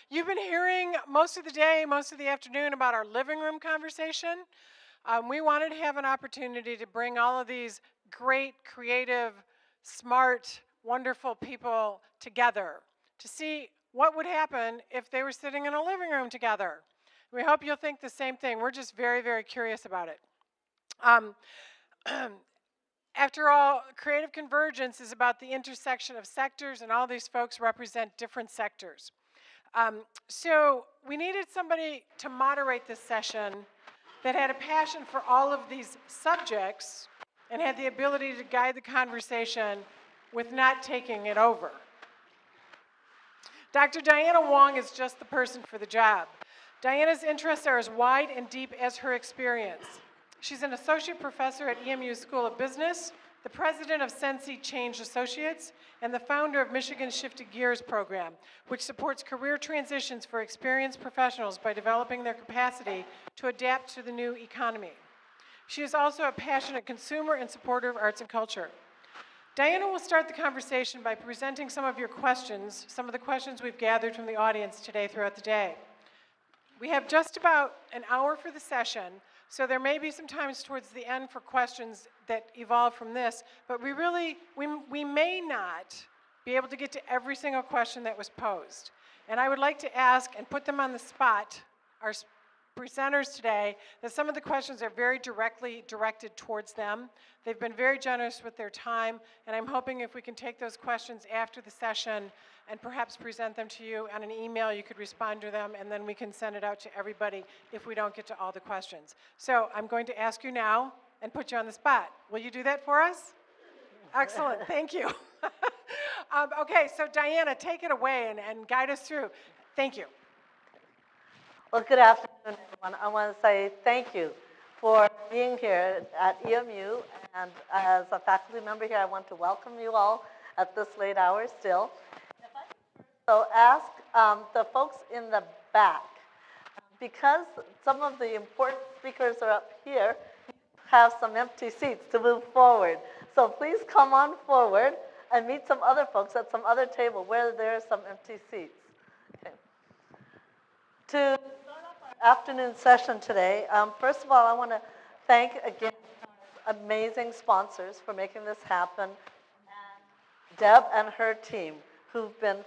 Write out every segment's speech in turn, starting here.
You've been hearing most of the day, most of the afternoon about our living room conversation. We wanted to have an opportunity to bring all of these great, creative, smart, wonderful people together to see what would happen if they were sitting in a living room together. We hope you'll think the same thing. We're just very, very curious about it. Um, After all, creative convergence is about the intersection of sectors, and all these folks represent different sectors. So we needed somebody to moderate this session that had a passion for all of these subjects and had the ability to guide the conversation with not taking it over. Dr. Diana Wong is just the person for the job. Diana's interests are as wide and deep as her experience. She's an associate professor at EMU School of Business, the president of Sensi Change Associates, and the founder of Michigan's Shifted Gears program, which supports career transitions for experienced professionals by developing their capacity to adapt to the new economy. She is also a passionate consumer and supporter of arts and culture. Diana will start the conversation by presenting some of your questions, some of the questions we've gathered from the audience today throughout the day. We have just about an hour for the session, so there may be some times towards the end for questions that evolve from this, but we may not be able to get to every single question that was posed. And I would like to ask and put them on the spot, our presenters today, that some of the questions are very directly directed towards them. They've been very generous with their time, and I'm hoping if we can take those questions after the session and perhaps present them to you on an email, you could respond to them, and then we can send it out to everybody if we don't get to all the questions. So I'm going to ask you now and put you on the spot. Will you do that for us? Excellent, thank you. Okay, so Diana, take it away and guide us through. Thank you. Well, good afternoon, everyone. I want to say thank you for being here at EMU, and as a faculty member here, I want to welcome you all at this late hour still. So ask the folks in the back, because some of the important speakers are up here, have some empty seats to move forward. So please come on forward and meet some other folks at some other table where there are some empty seats. Okay. To start off our afternoon session today, first of all, I want to thank again our amazing sponsors for making this happen, and Deb and her team, who've been phenomenal,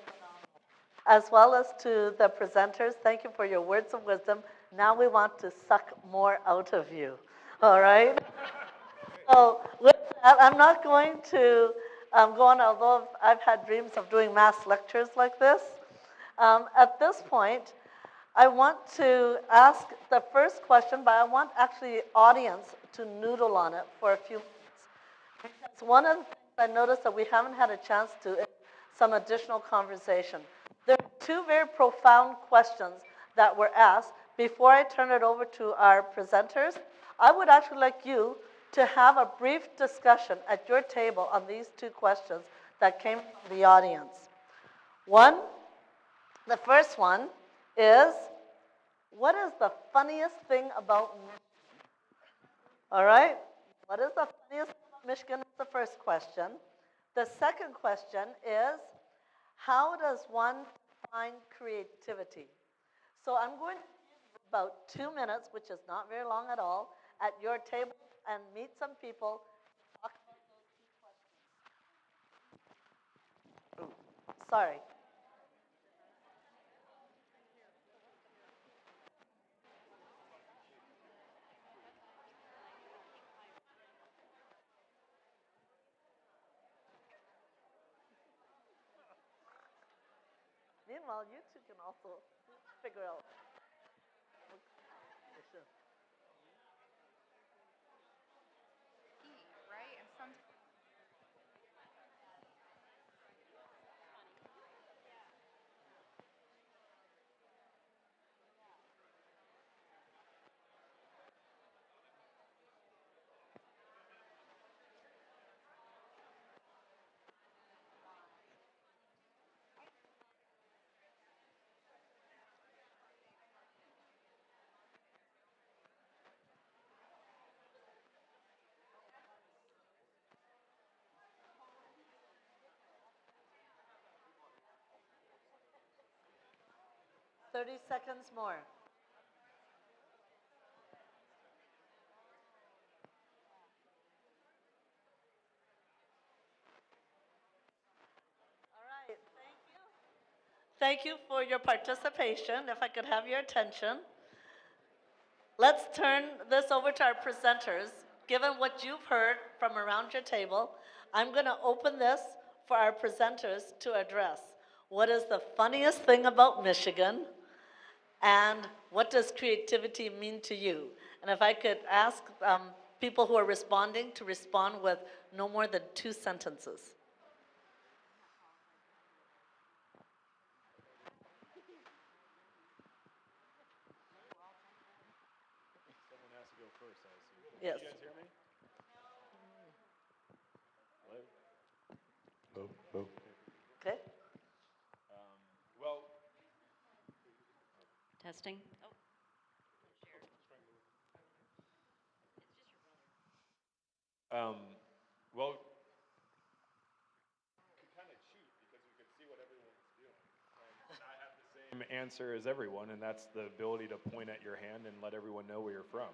as well as to the presenters. Thank you for your words of wisdom. Now we want to suck more out of you. All right? So with that, I'm not going to go on, although I've had dreams of doing mass lectures like this. At this point, I want to ask the first question, but I want actually the audience to noodle on it for a few minutes. Because one of the things I noticed that we haven't had a chance to is some additional conversation. There are two very profound questions that were asked. Before I turn it over to our presenters, I would actually like you to have a brief discussion at your table on these two questions that came from the audience. The first one is, what is the funniest thing about Michigan? All right? What is the funniest thing about Michigan is the first question. The second question is, how does one define creativity? So I'm going to give you about 2 minutes, which is not very long at all, at your table and meet some people to talk about those two questions. Ooh, sorry. Meanwhile, you two can also figure out. Right? And sometimes 30 seconds more. All right, thank you for your participation. If I could have your attention. Let's turn this over to our presenters. Given what you've heard from around your table, I'm going to open this for our presenters to address. What is the funniest thing about Michigan? And what does creativity mean to you? And if I could ask people who are responding to respond with no more than 2 sentences. Someone has to go first, I assume. Yes. Can you guys hear me? Hello? Hello? Okay. Well, Testing. well, we could kind of cheat because we could see what everyone's doing. And I have the same answer as everyone, and that's the ability to point at your hand and let everyone know where you're from.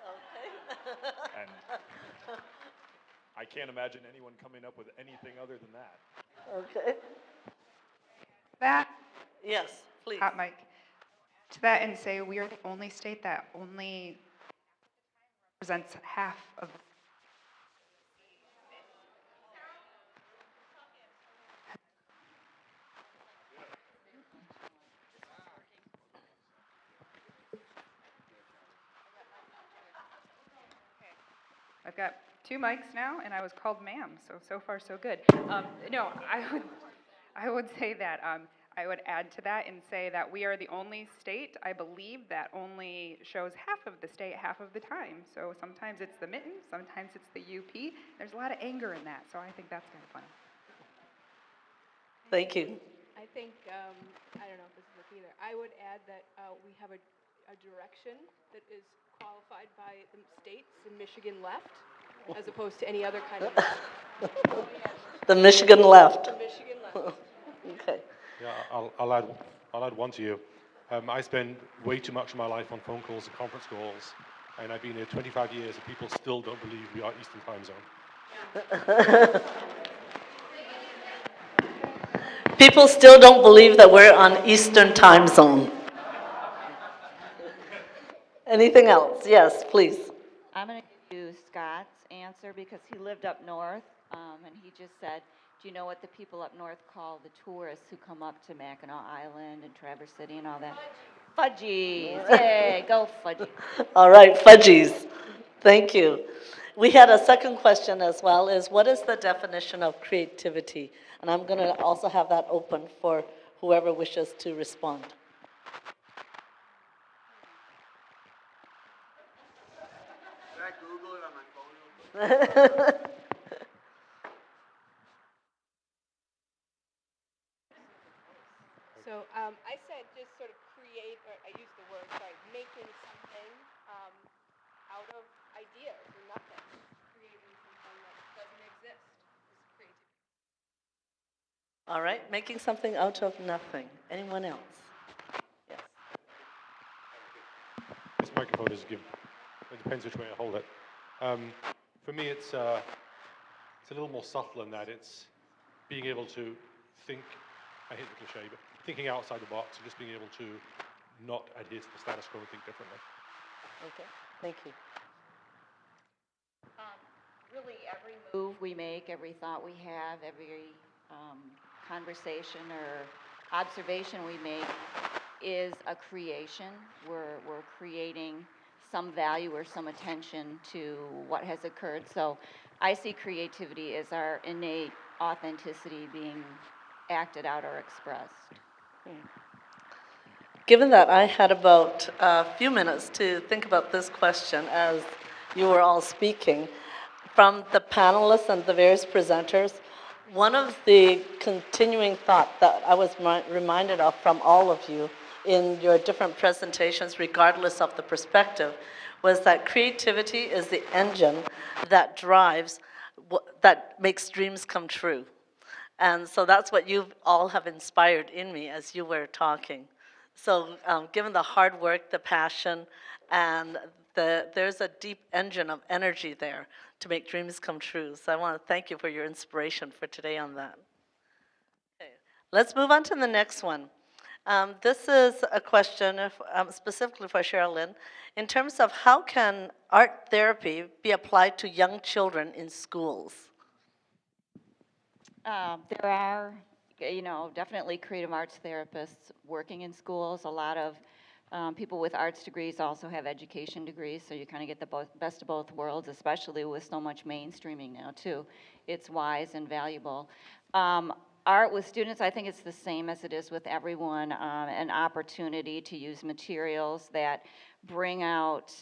Okay. And I can't imagine anyone coming up with anything other than that. Okay. That, Yes, please. hot mic, to that and say we are the only state that only represents half of. I've got 2 mics now, and I was called ma'am, so far so good. No, I would say that I would add to that and say that we are the only state, I believe, that only shows half of the state half of the time. So sometimes it's the mitten, sometimes it's the UP. There's a lot of anger in that, so I think that's kind of funny. Thank you. I think, I don't know if this is it either. I would add that we have a direction that is qualified by the states, and Michigan left, as opposed to any other kind of left. The Michigan left. The Michigan left. Okay. Yeah, I'll add one to you. I spend way too much of my life on phone calls and conference calls, and I've been here 25 years, and people still don't believe we are Eastern Time Zone. People still don't believe that we're on Eastern Time Zone. Anything else? Yes, please. I'm going to give you Scott's answer because he lived up north, and he just said, do you know what the people up north call the tourists who come up to Mackinac Island and Traverse City and all that? Fudgies. Yay, go fudgies. All right, fudgies. Thank you. We had a second question as well, is what is the definition of creativity? And I'm going to also have that open for whoever wishes to respond. Can I Google it on my phone real quick? So I said just sort of create, or I used the word, sorry, making something out of ideas or nothing. Creating something that doesn't exist is creativity. All right, making something out of nothing. Anyone else? Yes. This microphone is good. It depends which way I hold it. For me, it's a little more subtle than that. It's being able to think, I hate the cliche, but thinking outside the box and just being able to not adhere to the status quo and think differently. Okay, thank you. Really, every move we make, every thought we have, every conversation or observation we make is a creation. We're creating some value or some attention to what has occurred. So I see creativity as our innate authenticity being acted out or expressed. Given that I had about a few minutes to think about this question as you were all speaking, from the panelists and the various presenters, one of the continuing thoughts that I was reminded of from all of you in your different presentations, regardless of the perspective, was that creativity is the engine that drives, that makes dreams come true. And so that's what you all have inspired in me as you were talking. So given the hard work, the passion, and there's a deep engine of energy there to make dreams come true. So I want to thank you for your inspiration for today on that. Okay. Let's move on to the next one. This is a question specifically for Sherilyn. In terms of how can art therapy be applied to young children in schools? There are, definitely creative arts therapists working in schools. A lot of people with arts degrees also have education degrees, so you kind of get the best of both worlds, especially with so much mainstreaming now, too. It's wise and valuable. Art with students, I think it's the same as it is with everyone, an opportunity to use materials that bring out,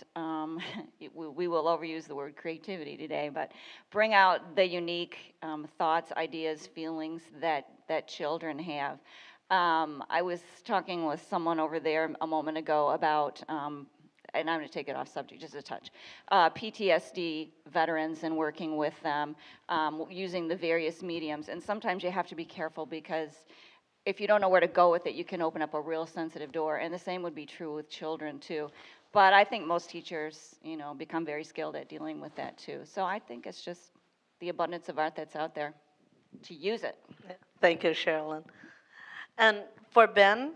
we will overuse the word creativity today, but bring out the unique thoughts, ideas, feelings that children have. I was talking with someone over there a moment ago about, and I'm going to take it off subject just a touch, PTSD veterans and working with them using the various mediums. And sometimes you have to be careful because if you don't know where to go with it, you can open up a real sensitive door. And the same would be true with children too. But I think most teachers, become very skilled at dealing with that too. So I think it's just the abundance of art that's out there to use it. Thank you, Sherilyn. And for Ben,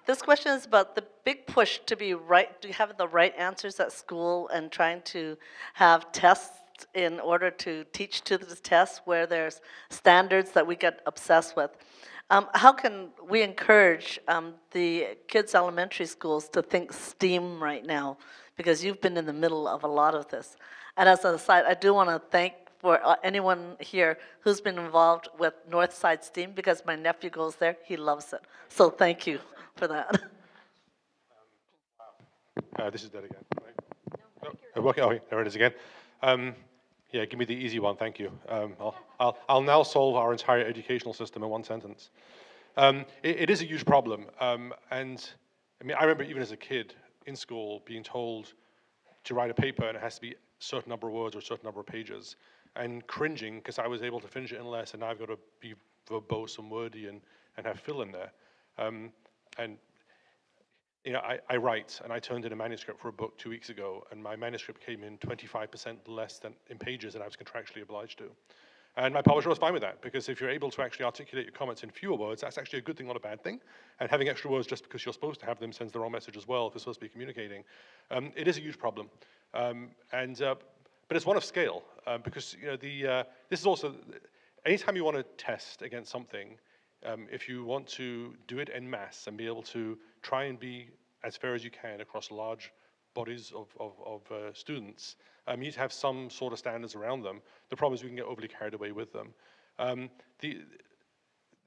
this question is about the big push to be right, to have the right answers at school and trying to have tests in order to teach to the tests where there's standards that we get obsessed with. How can we encourage the kids' elementary schools to think STEAM right now? Because you've been in the middle of a lot of this. And as an aside, I do want to thank for anyone here who's been involved with Northside STEAM, because my nephew goes there, he loves it. So thank you for that. This is dead again, right? Okay, okay, there it is again. Yeah, give me the easy one, thank you. I'll now solve our entire educational system in one sentence. It is a huge problem, and I mean, I remember even as a kid in school being told to write a paper and it has to be a certain number of words or a certain number of pages, and cringing because I was able to finish it in less, and now I've got to be verbose and wordy and have fill in there. And I write, and I turned in a manuscript for a book 2 weeks ago, and my manuscript came in 25% less than in pages than I was contractually obliged to. And my publisher was fine with that, because if you're able to actually articulate your comments in fewer words, that's actually a good thing, not a bad thing. And having extra words just because you're supposed to have them sends the wrong message as well if you're supposed to be communicating. It is a huge problem. But it's one of scale, because this is also, anytime you want to test against something, if you want to do it en masse and be able to try and be as fair as you can across large bodies of students, you need to have some sort of standards around them. The problem is we can get overly carried away with them.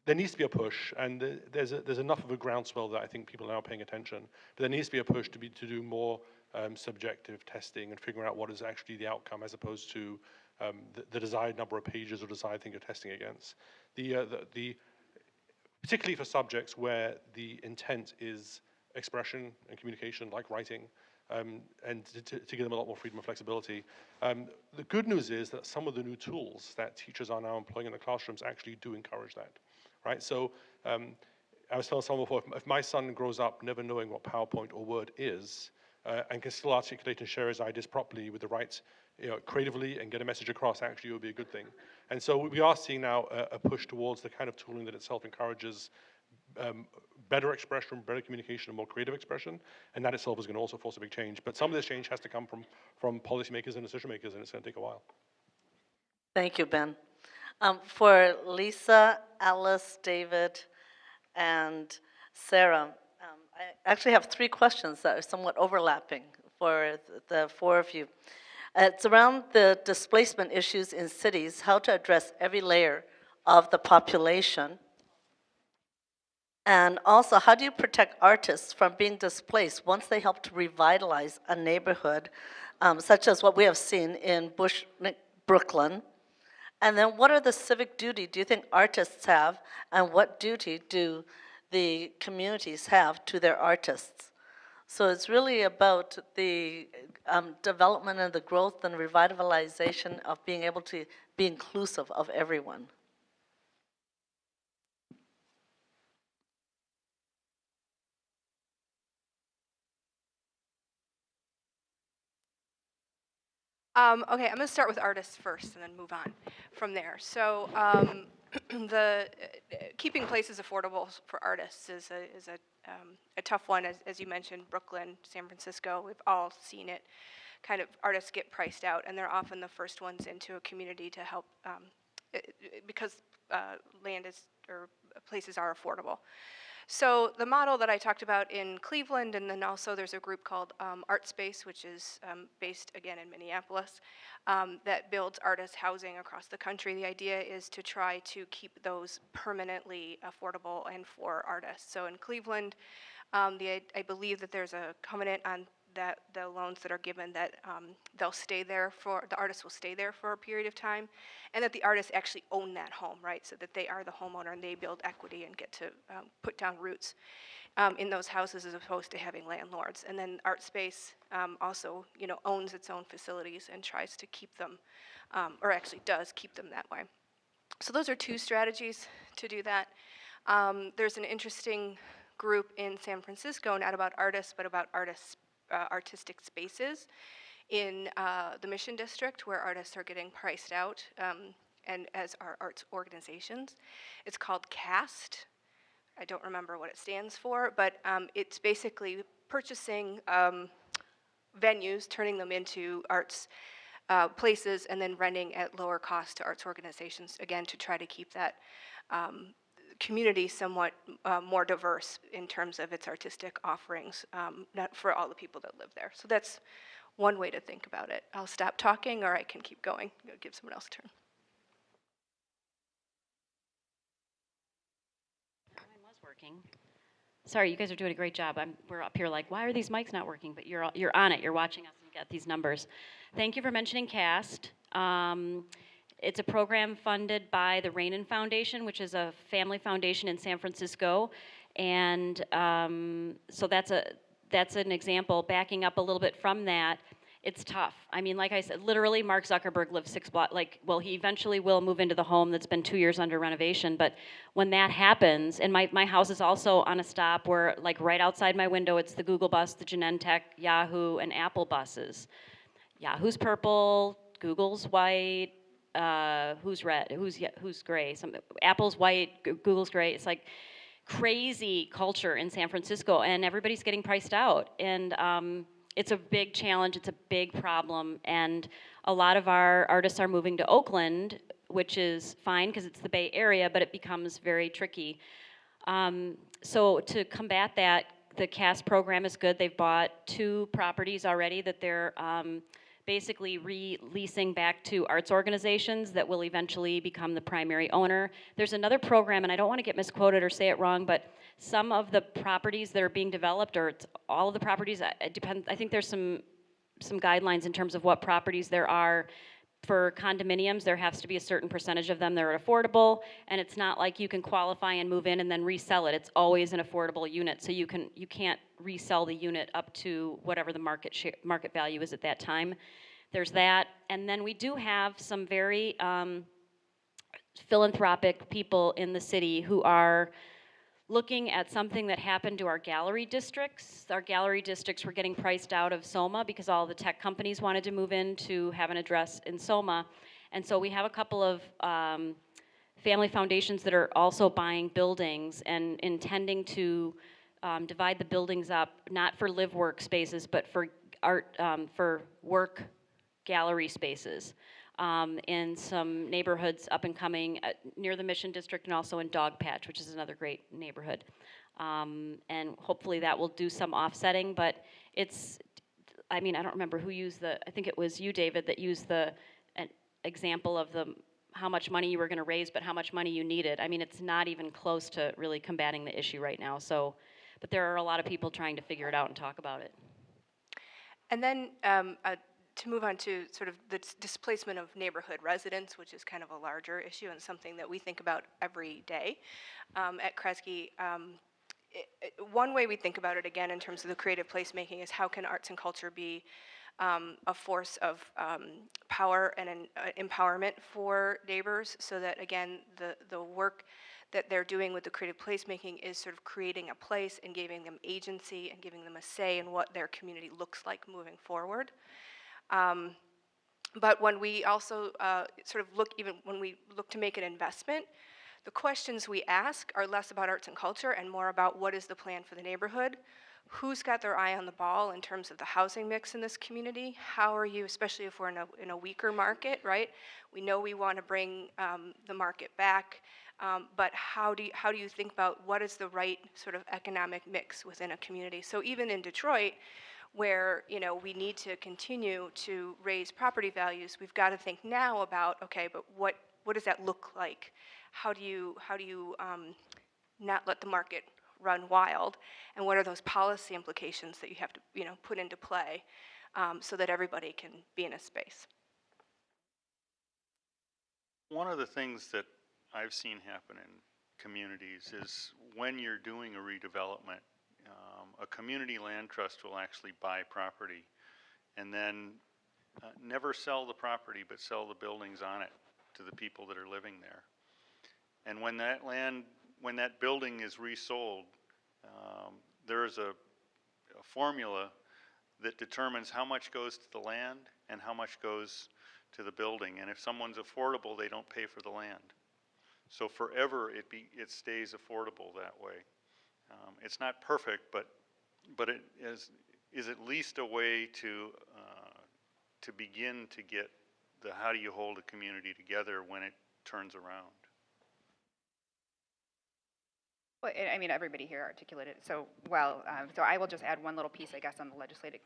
There needs to be a push, and there's enough of a groundswell that I think people are now paying attention, but there needs to be a push to do more subjective testing and figuring out what is actually the outcome as opposed to the desired number of pages or desired thing you're testing against. Particularly for subjects where the intent is expression and communication, like writing, and to give them a lot more freedom and flexibility. The good news is that some of the new tools that teachers are now employing in the classrooms actually do encourage that, right? So I was telling someone before, if my son grows up never knowing what PowerPoint or Word is, and can still articulate and share his ideas properly with the right, creatively and get a message across, actually it would be a good thing. And so we are seeing now a push towards the kind of tooling that itself encourages better expression, better communication, and more creative expression, and that itself is going to also force a big change. But some of this change has to come from policymakers and decision makers, and it's going to take a while. Thank you, Ben. For Lisa, Alice, David, and Sarah, I actually have 3 questions that are somewhat overlapping for the 4 of you. It's around the displacement issues in cities, how to address every layer of the population. And also, how do you protect artists from being displaced once they help to revitalize a neighborhood, such as what we have seen in Brooklyn? And then what are the civic duty do you think artists have, and what duty do the communities have to their artists? So it's really about the development and the growth and revitalization of being able to be inclusive of everyone. Okay, I'm going to start with artists first and then move on from there. So keeping places affordable for artists is a tough one, as you mentioned. Brooklyn, San Francisco, we've all seen it. Kind of artists get priced out, and they're often the first ones into a community to help because land is or places are affordable. So the model that I talked about in Cleveland, and then also there's a group called Art Space, which is based again in Minneapolis, that builds artist housing across the country. The idea is to try to keep those permanently affordable and for artists. So in Cleveland, I believe that there's a covenant on that the loans that are given that they'll stay there for, the artist will stay there for a period of time, and that the artists actually own that home, right? So that they are the homeowner and they build equity and get to put down roots in those houses as opposed to having landlords. And then Art Space also, owns its own facilities and tries to keep them, or actually does keep them that way. So those are two strategies to do that. There's an interesting group in San Francisco, not about artists, but about artistic spaces in the Mission District, where artists are getting priced out, and as are arts organizations. It's called CAST. I don't remember what it stands for, but it's basically purchasing venues, turning them into arts places, and then renting at lower cost to arts organizations, again, to try to keep that community somewhat more diverse in terms of its artistic offerings, not for all the people that live there. So that's one way to think about it. I'll stop talking, or I can keep going. I'll give someone else a turn. Mine was working. Sorry, you guys are doing a great job. We're up here like, why are these mics not working? But you're on it. You're watching us and you got these numbers. Thank you for mentioning CAST. It's a program funded by the Rainin Foundation, which is a family foundation in San Francisco. And so that's an example. Backing up a little bit from that, it's tough. I mean, like I said, literally Mark Zuckerberg lives 6 blocks, he eventually will move into the home that's been 2 years under renovation, but when that happens, and my house is also on a stop where, like, right outside my window, it's the Google bus, the Genentech, Yahoo, and Apple buses. Yahoo's purple, Google's white, who's red, who's gray, Apple's white, Google's gray. It's like crazy culture in San Francisco, and everybody's getting priced out, and it's a big challenge, it's a big problem, and a lot of our artists are moving to Oakland, which is fine because it's the Bay Area, but it becomes very tricky. So to combat that, the CAST program is good. They've bought 2 properties already that they're basically releasing back to arts organizations that will eventually become the primary owner. There's another program, and I don't want to get misquoted or say it wrong, but some of the properties that are being developed, or it's all of the properties, it depends. I think there's some guidelines in terms of what properties there are. For condominiums, there has to be a certain percentage of them that are affordable, and it's not like you can qualify and move in and then resell it. It's always an affordable unit, so you can't resell the unit up to whatever the market value is at that time. There's that, and then we do have some very philanthropic people in the city who are looking at something that happened to our gallery districts. Our gallery districts were getting priced out of SoMa because all the tech companies wanted to move in to have an address in SoMa. And so we have a couple of family foundations that are also buying buildings and intending to divide the buildings up, not for live work spaces, but for art, for work gallery spaces. In some neighborhoods up and coming near the Mission District, and also in Dogpatch, which is another great neighborhood. And hopefully that will do some offsetting, but I don't remember who used I think it was you, David, that used an example of how much money you were gonna raise, but how much money you needed. I mean, it's not even close to really combating the issue right now, but there are a lot of people trying to figure it out and talk about it. And then to move on to sort of the displacement of neighborhood residents, which is kind of a larger issue and something that we think about every day at Kresge. One way we think about it, again, in terms of the creative placemaking, is how can arts and culture be a force of power and an empowerment for neighbors, so that, again, the work that they're doing with the creative placemaking is sort of creating a place and giving them agency and giving them a say in what their community looks like moving forward. But when we also sort of look, even when we look to make an investment, the questions we ask are less about arts and culture and more about what is the plan for the neighborhood, who's got their eye on the ball in terms of the housing mix in this community, how are you, especially if we're in a weaker market, right? We know we want to bring the market back, but how do you think about what is the right sort of economic mix within a community? So even in Detroit, where we need to continue to raise property values, we've got to think now about, okay, but what does that look like? How do you not let the market run wild, and what are those policy implications that you have to put into play so that everybody can be in a space? One of the things that I've seen happen in communities is when you're doing a redevelopment, a community land trust will actually buy property and then never sell the property but sell the buildings on it to the people that are living there. And when that building is resold, there's a formula that determines how much goes to the land and how much goes to the building. And if someone's affordable, they don't pay for the land. So forever it stays affordable that way. It's not perfect, but it is at least a way to begin to get the how do you hold a community together when it turns around. Well, I mean, everybody here articulated it so well. So I will just add one little piece, I guess, on the legislative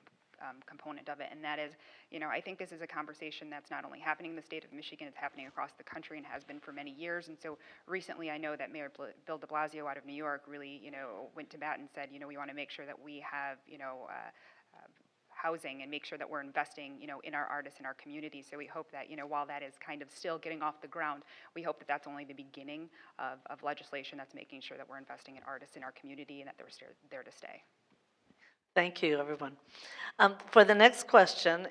component of it, and that is, I think this is a conversation that's not only happening in the state of Michigan, it's happening across the country and has been for many years. And so recently, I know that Mayor Bill de Blasio out of New York really, went to bat and said, we want to make sure that we have, housing and make sure that we're investing, in our artists and our community. So we hope that, while that is kind of still getting off the ground, we hope that that's only the beginning of legislation that's making sure that we're investing in artists in our community and that they're there to stay. Thank you, everyone. For the next question,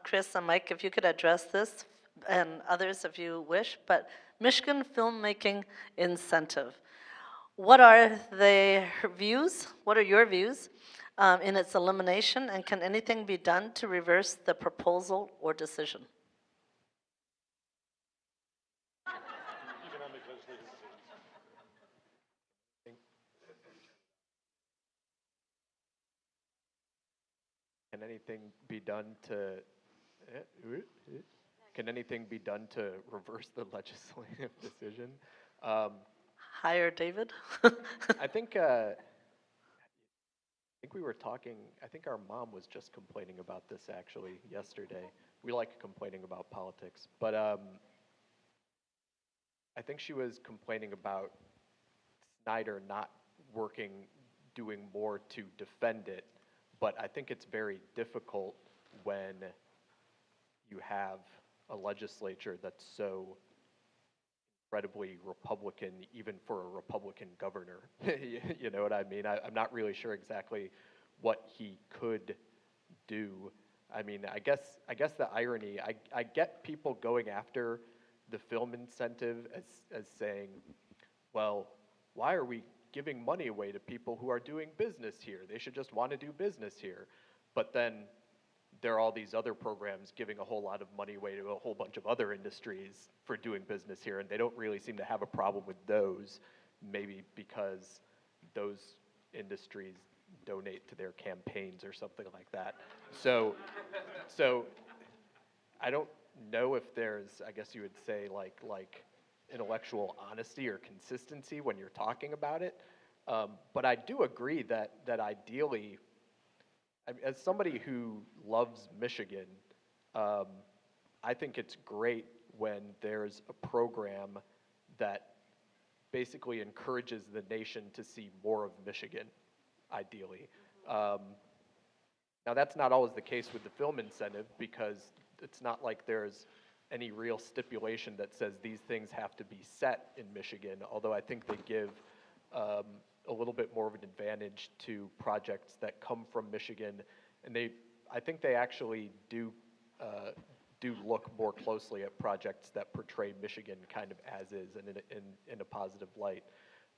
Chris and Mike, if you could address this, and others if you wish, but Michigan Filmmaking Incentive. What are their views? What are your views in its elimination, and can anything be done to reverse the proposal or decision? Economic legislative decisions. Can anything be done to reverse the legislative decision? Hire David. I think we were talking. I think our mom was just complaining about this actually yesterday. We like complaining about politics, but I think she was complaining about Snyder not doing more to defend it. But I think it's very difficult when you have a legislature that's so incredibly Republican, even for a Republican governor. You know what I mean? I'm not really sure exactly what he could do. I mean, I guess the irony, I get people going after the film incentive as saying, well, why are we giving money away to people who are doing business here? They should just want to do business here. But then there are all these other programs giving a whole lot of money away to a whole bunch of other industries for doing business here, and they don't really seem to have a problem with those, maybe because those industries donate to their campaigns or something like that. So I don't know if there's, I guess you would say, like intellectual honesty or consistency when you're talking about it. But I do agree that ideally, as somebody who loves Michigan, I think it's great when there's a program that basically encourages the nation to see more of Michigan, ideally. Now, that's not always the case with the film incentive, because it's not like there's any real stipulation that says these things have to be set in Michigan, although I think they give a little bit more of an advantage to projects that come from Michigan, and I think they actually do look more closely at projects that portray Michigan kind of as is and in a positive light.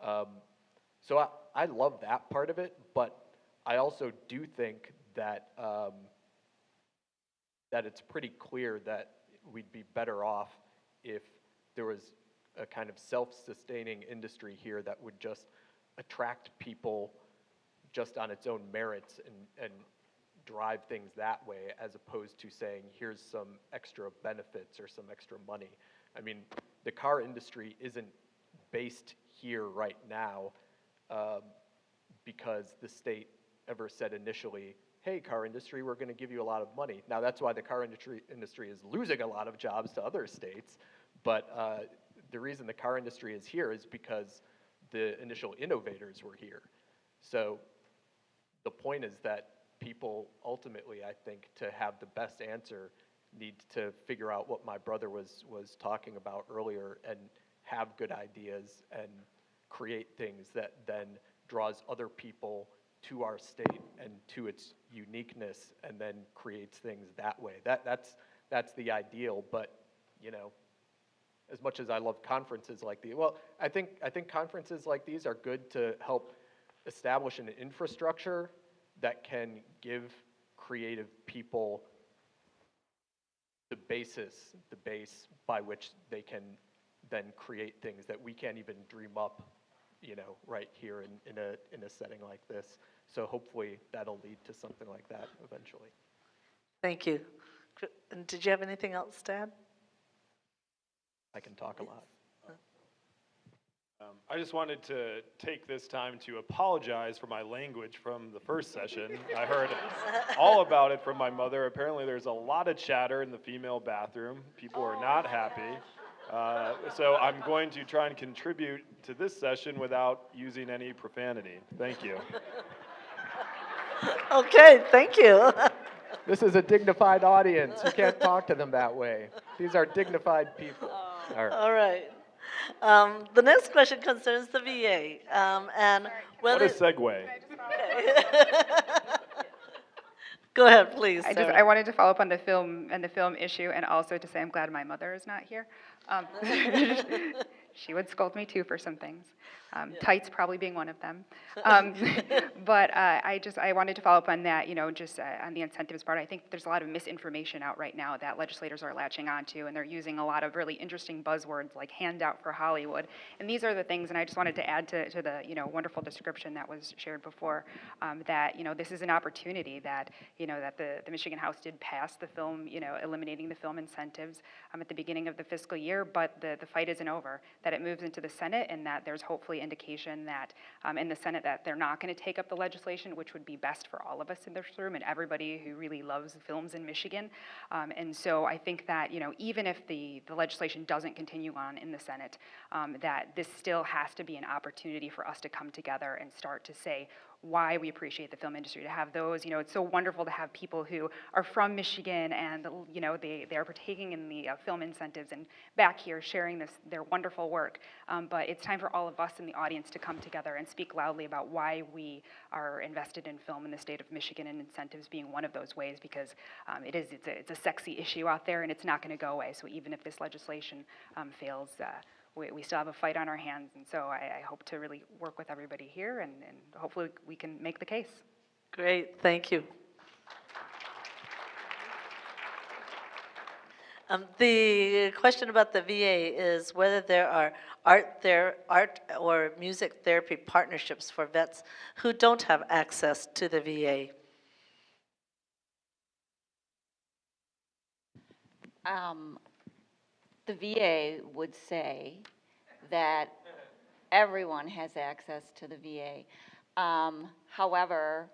So I love that part of it, but I also do think that that it's pretty clear that we'd be better off if there was a kind of self-sustaining industry here that would just attract people just on its own merits and drive things that way, as opposed to saying, here's some extra benefits or some extra money. I mean, the car industry isn't based here right now because the state ever said initially, hey, car industry, we're going to give you a lot of money. Now, that's why the car industry is losing a lot of jobs to other states, but the reason the car industry is here is because the initial innovators were here. So the point is that people ultimately, I think, to have the best answer, need to figure out what my brother was talking about earlier and have good ideas and create things that then draws other people to our state and to its uniqueness, and then creates things that way. That's the ideal, but you know, as much as I love conferences like these, well, I think conferences like these are good to help establish an infrastructure that can give creative people the base by which they can then create things that we can't even dream up, you know, right here in a setting like this. So hopefully that'll lead to something like that eventually. Thank you. And did you have anything else to add? I can talk a lot. I just wanted to take this time to apologize for my language from the first session. I heard all about it from my mother. Apparently there's a lot of chatter in the female bathroom. People are not happy. So I'm going to try and contribute to this session without using any profanity. Thank you. Okay, thank you. This is a dignified audience. You can't talk to them that way. These are dignified people. All right. All right. The next question concerns the VA, and whether... What a segue. Go ahead, please, Sarah. I wanted to follow up on the film issue, and also to say I'm glad my mother is not here. She would scold me too for some things. Tights probably being one of them. But I wanted to follow up on that, you know, just on the incentives part. I think there's a lot of misinformation out right now that legislators are latching onto, and they're using a lot of really interesting buzzwords like handout for Hollywood. And these are the things, and I just wanted to add to the, you know, wonderful description that was shared before, that, you know, this is an opportunity that, you know, that the Michigan House did pass the film, you know, eliminating the film incentives at the beginning of the fiscal year, but the fight isn't over, that it moves into the Senate, and that there's hopefully indication that in the Senate that they're not going to take up the legislation, which would be best for all of us in this room and everybody who really loves films in Michigan. And so I think that, you know, even if the legislation doesn't continue on in the Senate, that this still has to be an opportunity for us to come together and start to say why we appreciate the film industry, to have those, you know, it's so wonderful to have people who are from Michigan and, you know, they are partaking in the film incentives and back here sharing their wonderful work. But it's time for all of us in the audience to come together and speak loudly about why we are invested in film in the state of Michigan, and incentives being one of those ways, because it's a sexy issue out there and it's not going to go away. So even if this legislation fails, we still have a fight on our hands, and so I hope to really work with everybody here, and hopefully we can make the case. Great, thank you. The question about the VA is whether there are art or music therapy partnerships for vets who don't have access to the VA. The VA would say that everyone has access to the VA. However,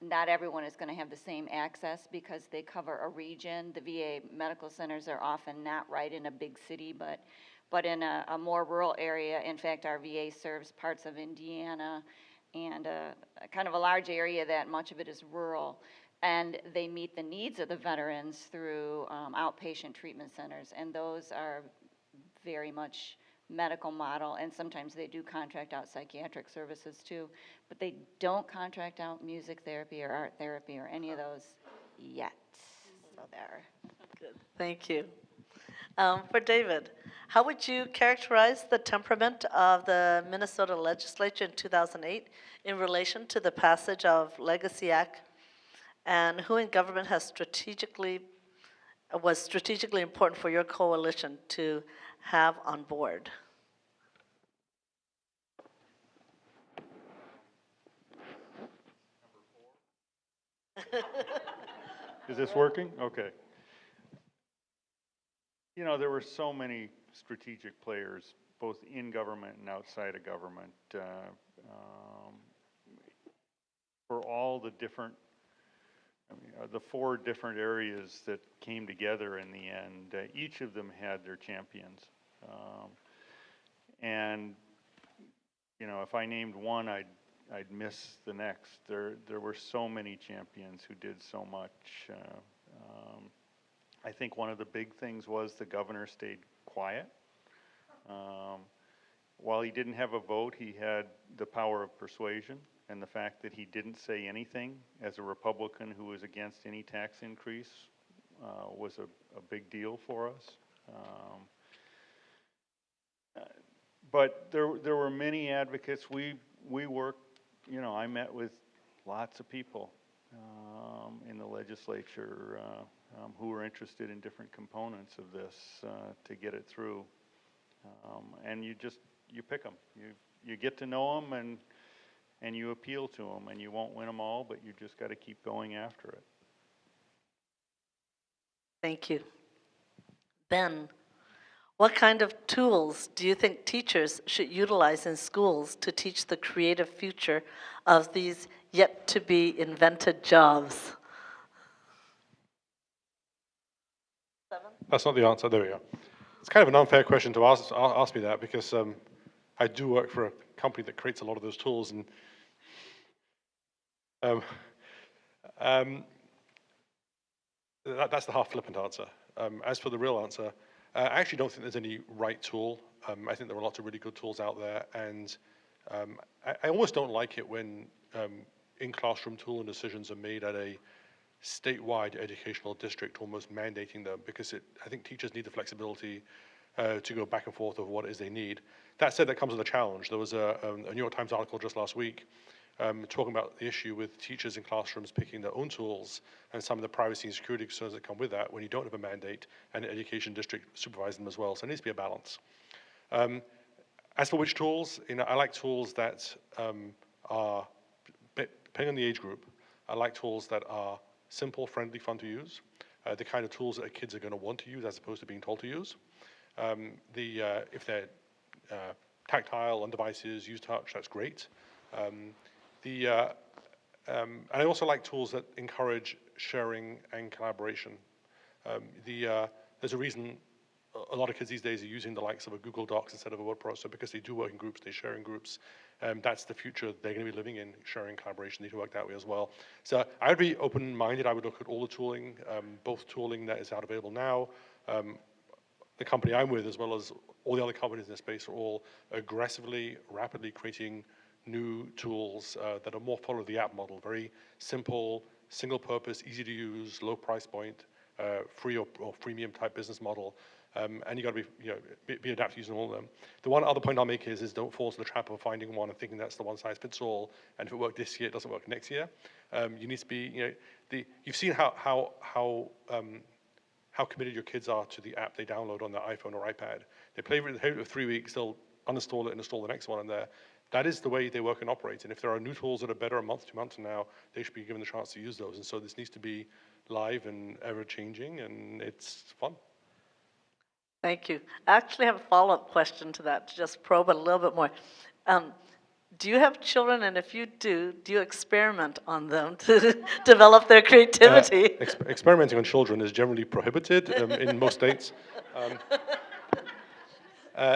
not everyone is going to have the same access because they cover a region. The VA medical centers are often not right in a big city, but in a more rural area. In fact, our VA serves parts of Indiana and kind of a large area that much of it is rural. And they meet the needs of the veterans through outpatient treatment centers, and those are very much medical model, and sometimes they do contract out psychiatric services too, but they don't contract out music therapy or art therapy or any of those yet. So there. Good, thank you. For David, how would you characterize the temperament of the Minnesota legislature in 2008 in relation to the passage of Legacy Act? And who in government has strategically was strategically important for your coalition to have on board? Is this working? Okay. You know, there were so many strategic players, both in government and outside of government, for all the different, the 4 different areas that came together in the end. Each of them had their champions. And, you know, if I named one, I'd miss the next. There were so many champions who did so much. I think one of the big things was the governor stayed quiet. While he didn't have a vote, he had the power of persuasion, and the fact that he didn't say anything as a Republican who was against any tax increase was a big deal for us. But there were many advocates. We worked, you know, I met with lots of people in the legislature who were interested in different components of this to get it through. And you pick them. You get to know them and you appeal to them, and you won't win them all, but you just got to keep going after it. Thank you. Ben, what kind of tools do you think teachers should utilize in schools to teach the creative future of these yet-to-be invented jobs? That's not the answer. There we go. It's kind of an unfair question to ask me that, because I do work for a company that creates a lot of those tools, and that's the half flippant answer. As for the real answer, I actually don't think there's any right tool. I think there are lots of really good tools out there, and I almost don't like it when in-classroom tool and decisions are made at a statewide educational district, almost mandating them, because I think teachers need the flexibility to go back and forth of what it is they need. That said, that comes with a challenge. There was a New York Times article just last week talking about the issue with teachers in classrooms picking their own tools and some of the privacy and security concerns that come with that when you don't have a mandate and an education district supervising them as well. So there needs to be a balance. As for which tools, you know, I like tools that are, depending on the age group, I like tools that are simple, friendly, fun to use, the kind of tools that kids are going to want to use as opposed to being told to use. If they're tactile on devices, use touch, that's great. And I also like tools that encourage sharing and collaboration. There's a reason a lot of kids these days are using the likes of a Google Docs instead of a word processor, because they do work in groups, they share in groups. That's the future they're going to be living in, sharing, collaboration. They need to work that way as well. So I would be open-minded. I would look at all the tooling, both tooling that is out available now. The company I'm with, as well as all the other companies in this space, are all aggressively, rapidly creating new tools that are more follow the app model. Very simple, single purpose, easy to use, low price point, free or freemium type business model. And you got to be adapted using all of them. The one other point I'll make is don't fall into the trap of finding one and thinking that's the one size fits all. And if it worked this year, it doesn't work next year. You need to be, you've seen how committed your kids are to the app they download on their iPhone or iPad. They play with it for 3 weeks, they'll uninstall it and install the next one in there. That is the way they work and operate. And if there are new tools that are better a month, 2 months from now, they should be given the chance to use those. And so this needs to be live and ever-changing, and it's fun. Thank you. I actually have a follow-up question to that, to just probe it a little bit more. Do you have children, and if you do you experiment on them to develop their creativity? Experimenting on children is generally prohibited in most states.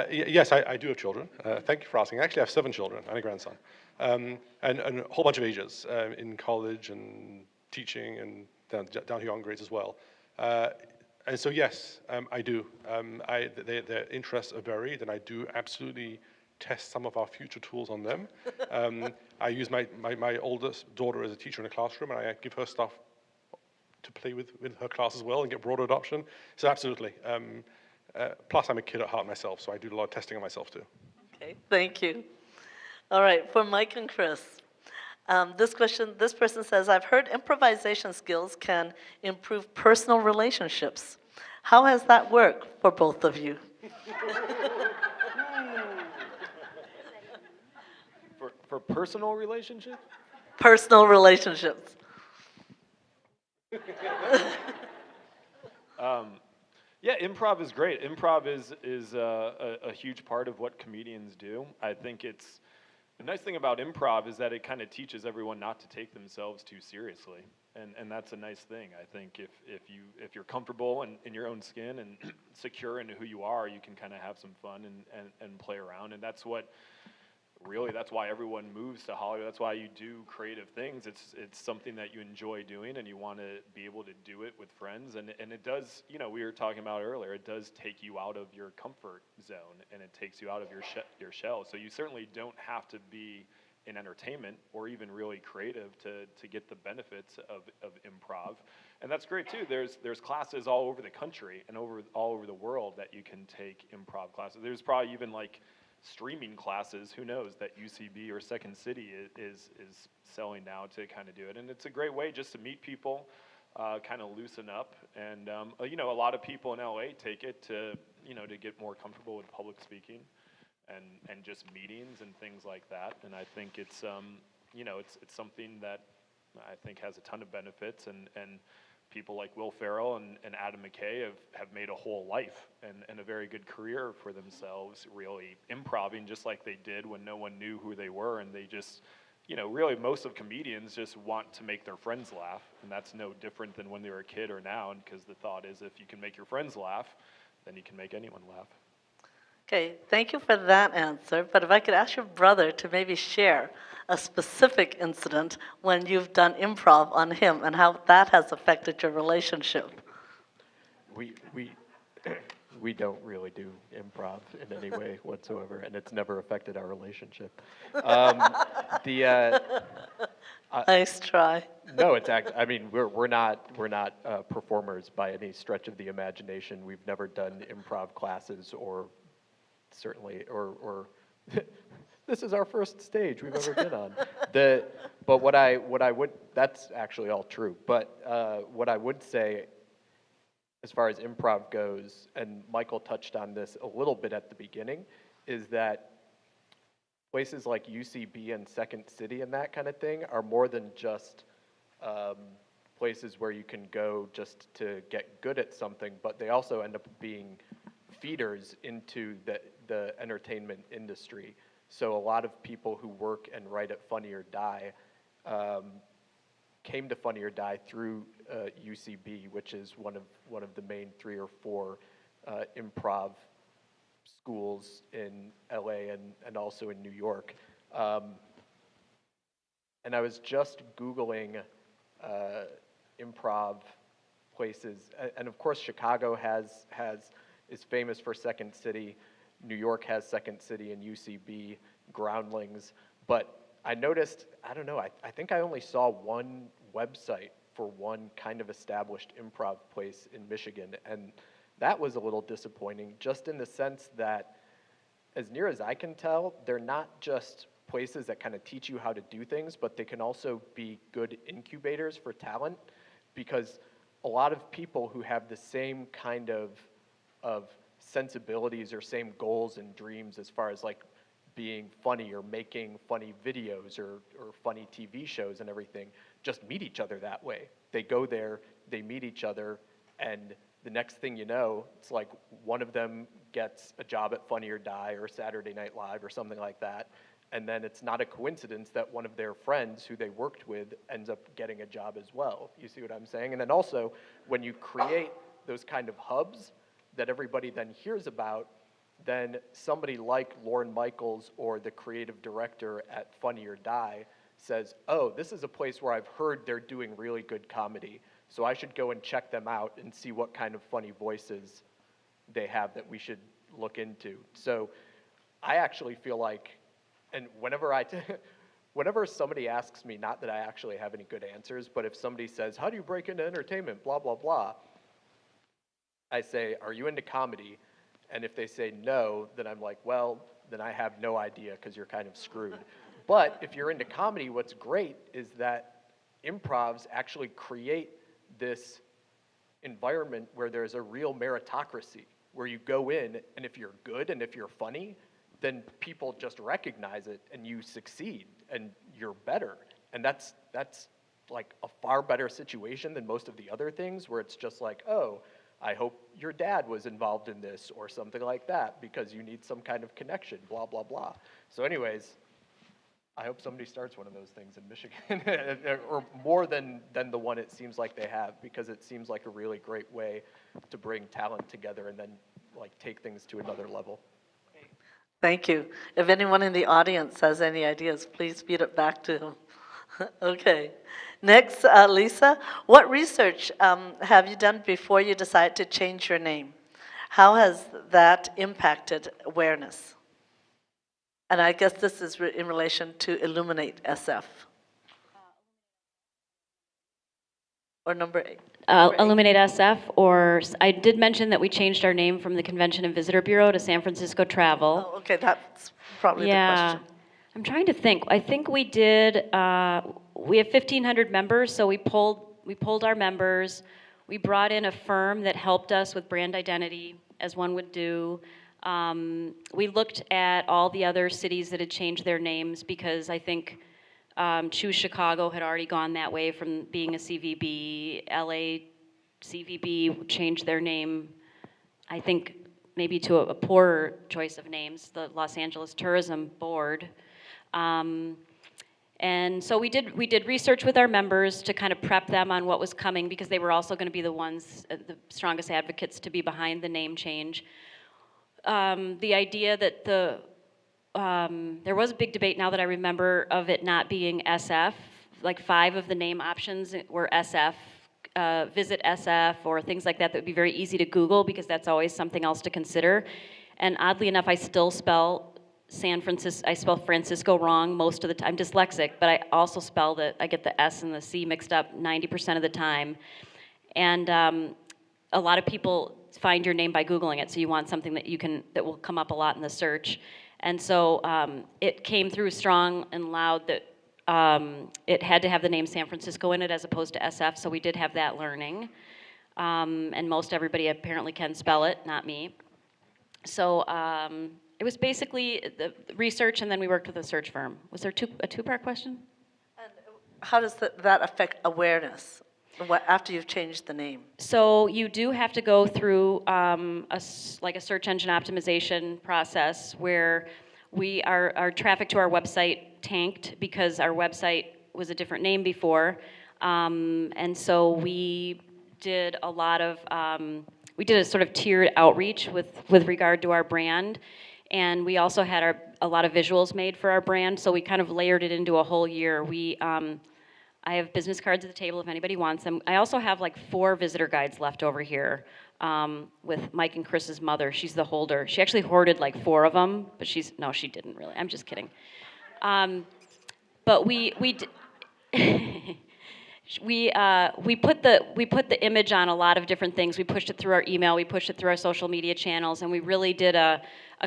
Yes, I do have children. Thank you for asking. I actually have 7 children and a grandson, and a whole bunch of ages in college and teaching and down here on grades as well. And so yes, I do. Their interests are varied, and I do absolutely test some of our future tools on them. I use my oldest daughter as a teacher in a classroom, and I give her stuff to play with her class as well and get broader adoption. So absolutely. Plus, I'm a kid at heart myself, so I do a lot of testing on myself too. Okay, thank you. All right, for Mike and Chris. This person says, I've heard improvisation skills can improve personal relationships. How has that worked for both of you? For personal relationships? Personal relationships. Yeah, improv is great. Improv is a huge part of what comedians do. I think it's the nice thing about improv is that it kind of teaches everyone not to take themselves too seriously, and that's a nice thing. I think if you're comfortable in your own skin and secure in who you are, you can kind of have some fun and play around, and that's what. Really, that's why everyone moves to Hollywood. That's why you do creative things. It's something that you enjoy doing, and you want to be able to do it with friends. And it does, we were talking about earlier. It does take you out of your comfort zone, and it takes you out of your shell. So you certainly don't have to be in entertainment or even really creative to get the benefits of improv. And that's great too. There's classes all over the country and all over the world that you can take improv classes. There's probably even like streaming classes, who knows, that UCB or Second City is selling now to kind of do it. And it's a great way just to meet people, kind of loosen up. And, a lot of people in LA take it to get more comfortable with public speaking and just meetings and things like that. And I think it's something that I think has a ton of benefits, and people like Will Ferrell and Adam McKay have made a whole life and a very good career for themselves, really improvising just like they did when no one knew who they were, and they just, really most of comedians just want to make their friends laugh, and that's no different than when they were a kid or now, because the thought is if you can make your friends laugh, then you can make anyone laugh. Okay, thank you for that answer, but if I could ask your brother to maybe share a specific incident when you've done improv on him and how that has affected your relationship. We don't really do improv in any way whatsoever, and it's never affected our relationship. Nice try. No, it's we're not performers by any stretch of the imagination. We've never done improv classes or this is our first stage we've ever been on. But what I would, that's actually all true. But what I would say, as far as improv goes, and Michael touched on this a little bit at the beginning, is that places like UCB and Second City and that kind of thing are more than just places where you can go just to get good at something, but they also end up being feeders into the entertainment industry. So a lot of people who work and write at Funny or Die came to Funny or Die through UCB, which is one of the main 3 or 4 improv schools in LA and also in New York. And I was just Googling improv places, and of course Chicago is famous for Second City. New York has Second City and UCB, Groundlings, but I noticed, I don't know, I think I only saw one website for one kind of established improv place in Michigan, and that was a little disappointing, just in the sense that, as near as I can tell, they're not just places that kind of teach you how to do things, but they can also be good incubators for talent, because a lot of people who have the same kind of sensibilities or same goals and dreams as far as like being funny or making funny videos or funny TV shows and everything, just meet each other that way. They go there, they meet each other, and the next thing you know, it's like one of them gets a job at Funny or Die or Saturday Night Live or something like that, and then it's not a coincidence that one of their friends who they worked with ends up getting a job as well. You see what I'm saying? And then also, when you create those kind of hubs that everybody then hears about, then somebody like Lorne Michaels or the creative director at Funny or Die says, oh, this is a place where I've heard they're doing really good comedy, so I should go and check them out and see what kind of funny voices they have that we should look into. So I actually feel like, and whenever somebody asks me, not that I actually have any good answers, but if somebody says, how do you break into entertainment, blah, blah, blah, I say, are you into comedy? And if they say no, then I'm like, well, then I have no idea because you're kind of screwed. But if you're into comedy, what's great is that improvs actually create this environment where there's a real meritocracy, where you go in, and if you're good and if you're funny, then people just recognize it and you succeed and you're better. And that's like a far better situation than most of the other things where it's just like, oh, I hope your dad was involved in this or something like that because you need some kind of connection, blah, blah, blah. So anyways, I hope somebody starts one of those things in Michigan, or more than the one it seems like they have, because it seems like a really great way to bring talent together and then like take things to another level. Thank you. If anyone in the audience has any ideas, please feed it back to him. Okay. Next, Lisa, what research have you done before you decided to change your name? How has that impacted awareness? And I guess this is in relation to Illuminate SF. Or number 8. Illuminate SF, or I did mention that we changed our name from the Convention and Visitor Bureau to San Francisco Travel. Oh, okay, that's probably the question. I'm trying to think. I think we did. We have 1,500 members, so we polled our members. We brought in a firm that helped us with brand identity, as one would do. We looked at all the other cities that had changed their names, because I think Choose Chicago had already gone that way from being a CVB. LA CVB changed their name, I think, maybe to a poorer choice of names, the Los Angeles Tourism Board. And so we did research with our members to kind of prep them on what was coming, because they were also going to be the ones, the strongest advocates to be behind the name change. The idea that there was a big debate, now that I remember, of it not being SF. Like 5 of the name options were SF, visit SF, or things like that would be very easy to Google, because that's always something else to consider. And oddly enough, I still spell I spell Francisco wrong most of the time. I'm dyslexic, but I also spell I get the S and the C mixed up 90% of the time. And a lot of people find your name by Googling it, so you want something that will come up a lot in the search. And so it came through strong and loud that it had to have the name San Francisco in it as opposed to SF, so we did have that learning. And most everybody apparently can spell it, not me. So it was basically the research, and then we worked with a search firm. Was there a two-part question? And how does that affect awareness after you've changed the name? So you do have to go through a search engine optimization process where our traffic to our website tanked because our website was a different name before. And so we did a lot of, we did a sort of tiered outreach with regard to our brand. And we also had a lot of visuals made for our brand, so we kind of layered it into a whole year. I have business cards at the table if anybody wants them. I also have like 4 visitor guides left over here with Mike and Chris's mother. She's the holder. She actually hoarded like 4 of them, but no, she didn't really. I'm just kidding. But we put the image on a lot of different things. We pushed it through our email, we pushed it through our social media channels, and we really did a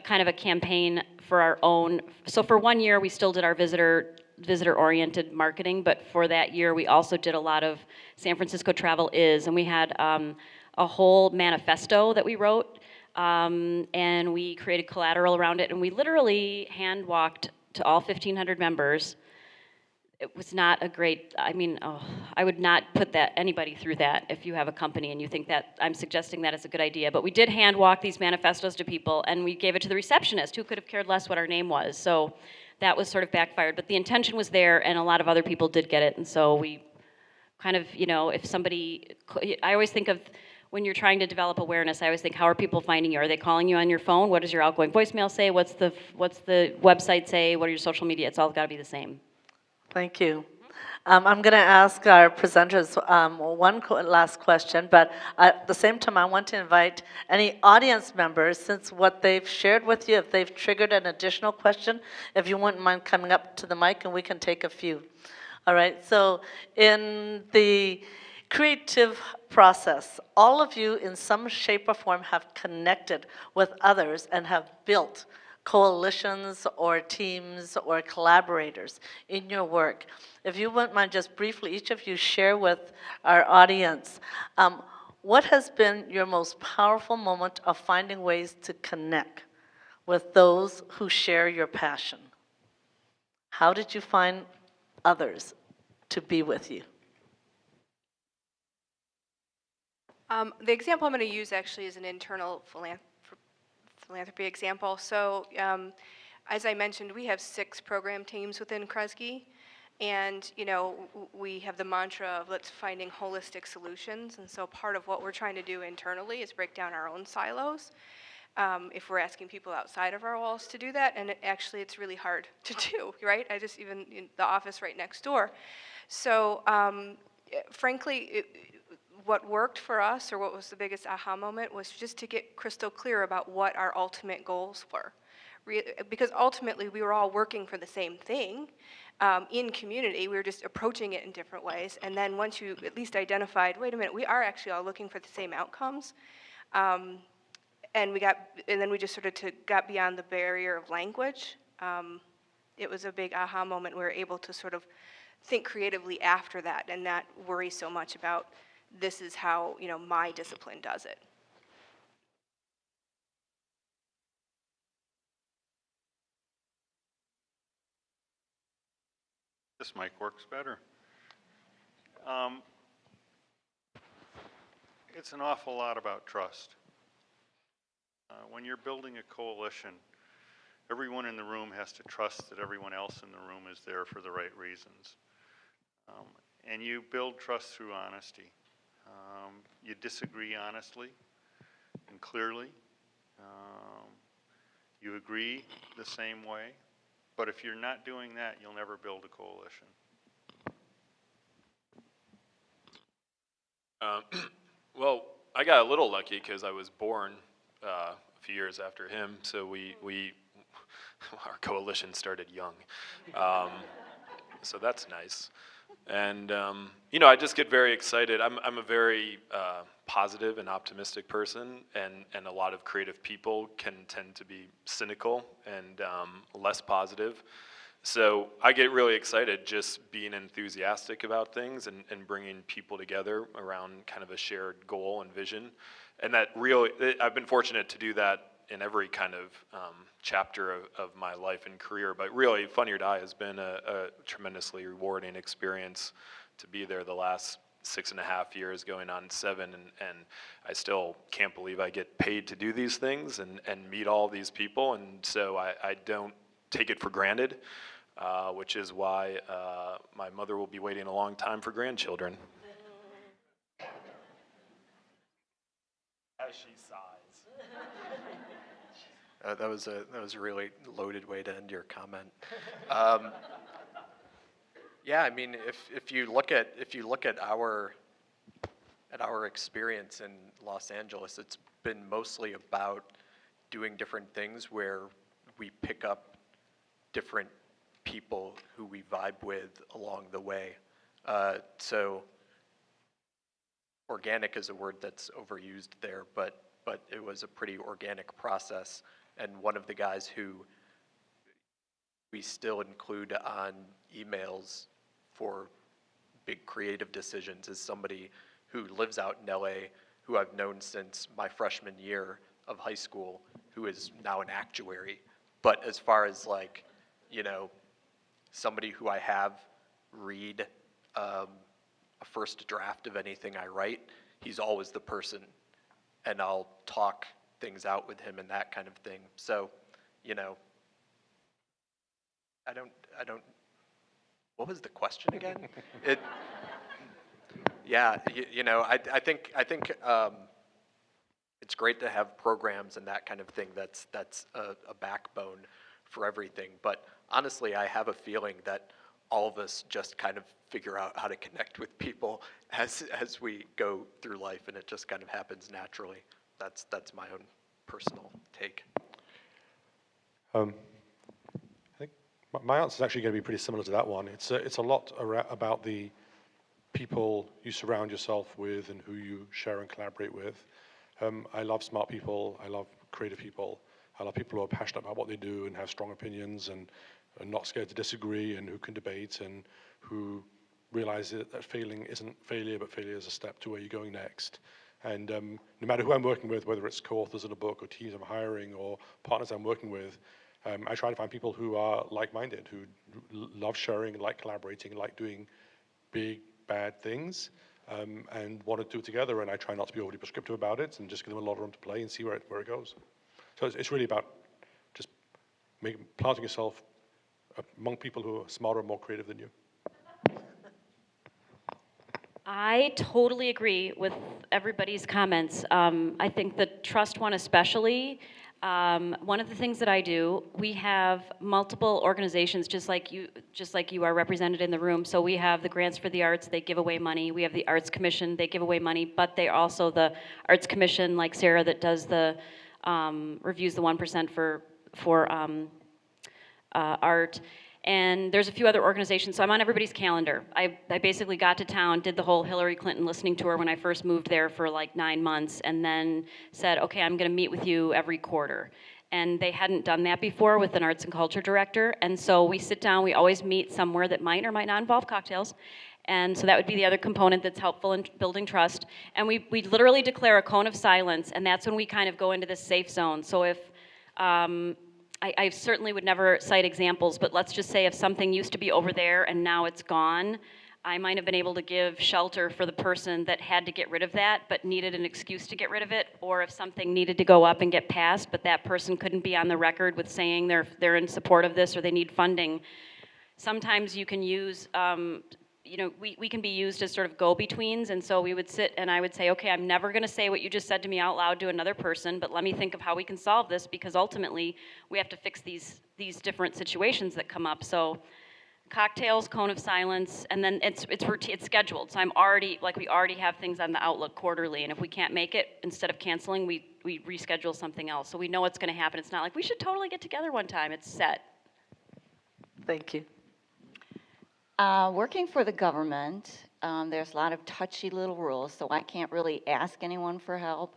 kind of a campaign for our own. So for 1 year, we still did our visitor-oriented marketing, but for that year, we also did a lot of San Francisco Travel Is, and we had a whole manifesto that we wrote, and we created collateral around it, and we literally hand-walked to all 1,500 members. It was not a great, I would not put anybody through that if you have a company and you think that I'm suggesting that is a good idea. But we did hand walk these manifestos to people, and we gave it to the receptionist, who could have cared less what our name was. So that was sort of backfired. But the intention was there, and a lot of other people did get it. And so we kind of, if somebody, I always think of, when you're trying to develop awareness, I always think, how are people finding you? Are they calling you on your phone? What does your outgoing voicemail say? What's the website say? What are your social media? It's all got to be the same. Thank you. I'm going to ask our presenters one last question, but at the same time, I want to invite any audience members, since what they've shared with you, if they've triggered an additional question, if you wouldn't mind coming up to the mic and we can take a few. All right, so in the creative process, all of you in some shape or form have connected with others and have built coalitions or teams or collaborators in your work. If you wouldn't mind just briefly, each of you share with our audience, what has been your most powerful moment of finding ways to connect with those who share your passion? How did you find others to be with you? The example I'm going to use actually is an internal philanthropy example. So as I mentioned, we have 6 program teams within Kresge. And, you know, we have the mantra of let's finding holistic solutions. And so part of what we're trying to do internally is break down our own silos. If we're asking people outside of our walls to do that, and actually it's really hard to do, right? Even in the office right next door. So frankly, what worked for us, or what was the biggest aha moment, was just to get crystal clear about what our ultimate goals were. Because ultimately we were all working for the same thing in community. We were just approaching it in different ways. And then once you at least identified, wait a minute, we are actually all looking for the same outcomes. And then we just sort of got beyond the barrier of language. It was a big aha moment. We were able to sort of think creatively after that and not worry so much about this is how, you know, my discipline does it. This mic works better. It's an awful lot about trust. When you're building a coalition, everyone in the room has to trust that everyone else in the room is there for the right reasons. And you build trust through honesty. You disagree honestly and clearly. You agree the same way. But if you're not doing that, you'll never build a coalition. Well, I got a little lucky because I was born a few years after him, so our coalition started young. So that's nice. And, you know, I just get very excited. I'm a very positive and optimistic person, and a lot of creative people can tend to be cynical and less positive. So I get really excited just being enthusiastic about things and bringing people together around kind of a shared goal and vision. And that really, I've been fortunate to do that in every kind of chapter of my life and career. But really, Funny or Die has been a tremendously rewarding experience to be there the last 6.5 years, going on 7, and I still can't believe I get paid to do these things and meet all these people, and so I don't take it for granted, which is why my mother will be waiting a long time for grandchildren. As she sighs. That was a really loaded way to end your comment. Yeah, I mean, if you look at our experience in Los Angeles, it's been mostly about doing different things where we pick up different people who we vibe with along the way. So organic is a word that's overused there, but it was a pretty organic process. And one of the guys who we still include on emails for big creative decisions is somebody who lives out in LA, who I've known since my freshman year of high school, who is now an actuary. But as far as, like, you know, somebody who I have read a first draft of anything I write, he's always the person, and I'll talk things out with him and that kind of thing. So, you know, I don't, what was the question again? Yeah, you know, I think it's great to have programs and that kind of thing that's a backbone for everything. But honestly, I have a feeling that all of us just kind of figure out how to connect with people as we go through life, and it just kind of happens naturally. That's my own personal take. I think my answer is actually going to be pretty similar to that one. It's a lot about the people you surround yourself with and who you share and collaborate with. I love smart people. I love creative people. I love people who are passionate about what they do and have strong opinions and are not scared to disagree, and who can debate, and who realize that failing isn't failure, but failure is a step to where you're going next. And no matter who I'm working with, whether it's co-authors in a book or teams I'm hiring or partners I'm working with, I try to find people who are like-minded, who love sharing, like collaborating, like doing big, bad things, and want to do it together. And I try not to be overly prescriptive about it and just give them a lot of room to play and see where it goes. So it's really about just planting yourself among people who are smarter and more creative than you. I totally agree with everybody's comments. I think the trust one especially, one of the things that I do, we have multiple organizations just like you are represented in the room. So we have the Grants for the Arts, they give away money. We have the Arts Commission, they give away money, but they also the Arts Commission, like Sarah, that does the, reviews the 1% for art. And there's a few other organizations, so I'm on everybody's calendar. I basically got to town, did the whole Hillary Clinton listening tour when I first moved there for like 9 months, and then said, okay, I'm gonna meet with you every quarter. And they hadn't done that before with an arts and culture director, and so we sit down, we always meet somewhere that might or might not involve cocktails. And so that would be the other component that's helpful in building trust. And we literally declare a cone of silence, and that's when we kind of go into this safe zone. So if, I certainly would never cite examples, but let's just say if something used to be over there and now it's gone, I might have been able to give shelter for the person that had to get rid of that but needed an excuse to get rid of it, or if something needed to go up and get passed but that person couldn't be on the record with saying they're in support of this or they need funding. Sometimes you can use, you know, we can be used as sort of go-betweens, and so we would sit and I would say, okay, I'm never gonna say what you just said to me out loud to another person, but let me think of how we can solve this, because ultimately we have to fix these different situations that come up. So cocktails, cone of silence, and then it's routine, it's scheduled. So I'm already, like we already have things on the Outlook quarterly, and if we can't make it, instead of canceling, we reschedule something else. So we know what's gonna happen. It's not like we should totally get together one time, it's set. Thank you. Working for the government, there's a lot of touchy little rules, so I can't really ask anyone for help.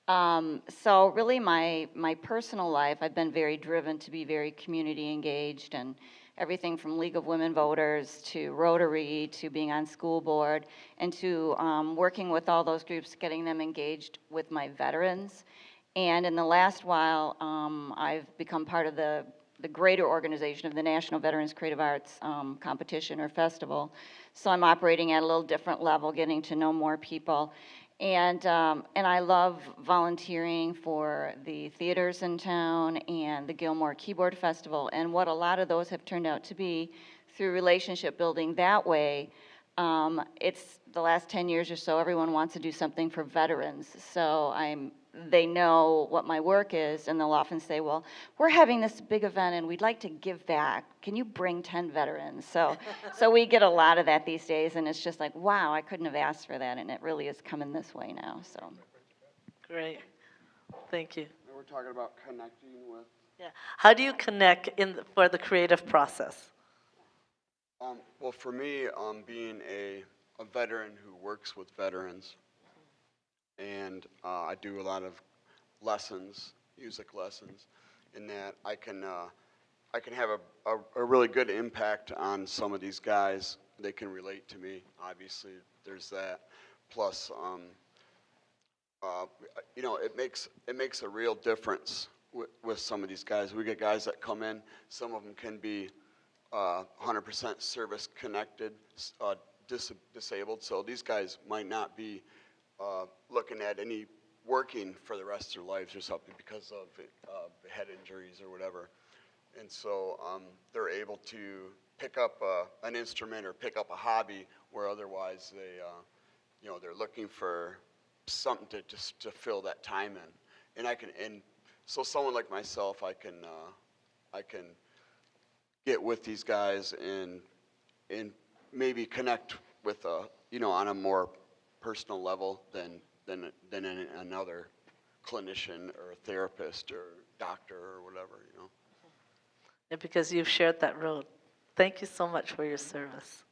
So really my personal life, I've been very driven to be very community engaged, and everything from League of Women Voters to Rotary to being on school board and to working with all those groups, getting them engaged with my veterans. And in the last while, I've become part of the greater organization of the National Veterans Creative Arts Competition or Festival. So I'm operating at a little different level, getting to know more people. And I love volunteering for the theaters in town and the Gilmore Keyboard Festival. And what a lot of those have turned out to be through relationship building that way, it's the last 10 years or so, everyone wants to do something for veterans. So they know what my work is, and they'll often say, well, we're having this big event and we'd like to give back. Can you bring 10 veterans? So we get a lot of that these days, and it's just like, wow, I couldn't have asked for that, and it really is coming this way now. So Great. Thank you. We're talking about connecting with. Yeah. How do you connect for the creative process? Well, for me, being a veteran who works with veterans, and I do a lot of lessons, music lessons, in that I can have a really good impact on some of these guys. They can relate to me, obviously, there's that. Plus, you know, it makes a real difference with some of these guys. We get guys that come in, some of them can be 100% service connected, disabled, so these guys might not be looking at any working for the rest of their lives or something because of head injuries or whatever. And so they're able to pick up an instrument or pick up a hobby where otherwise they, you know, they're looking for something to fill that time in. And so someone like myself, I can get with these guys and maybe connect with you know, on a more personal level than another clinician or therapist or doctor or whatever, you know. And because you've shared that road. Thank you so much for your service.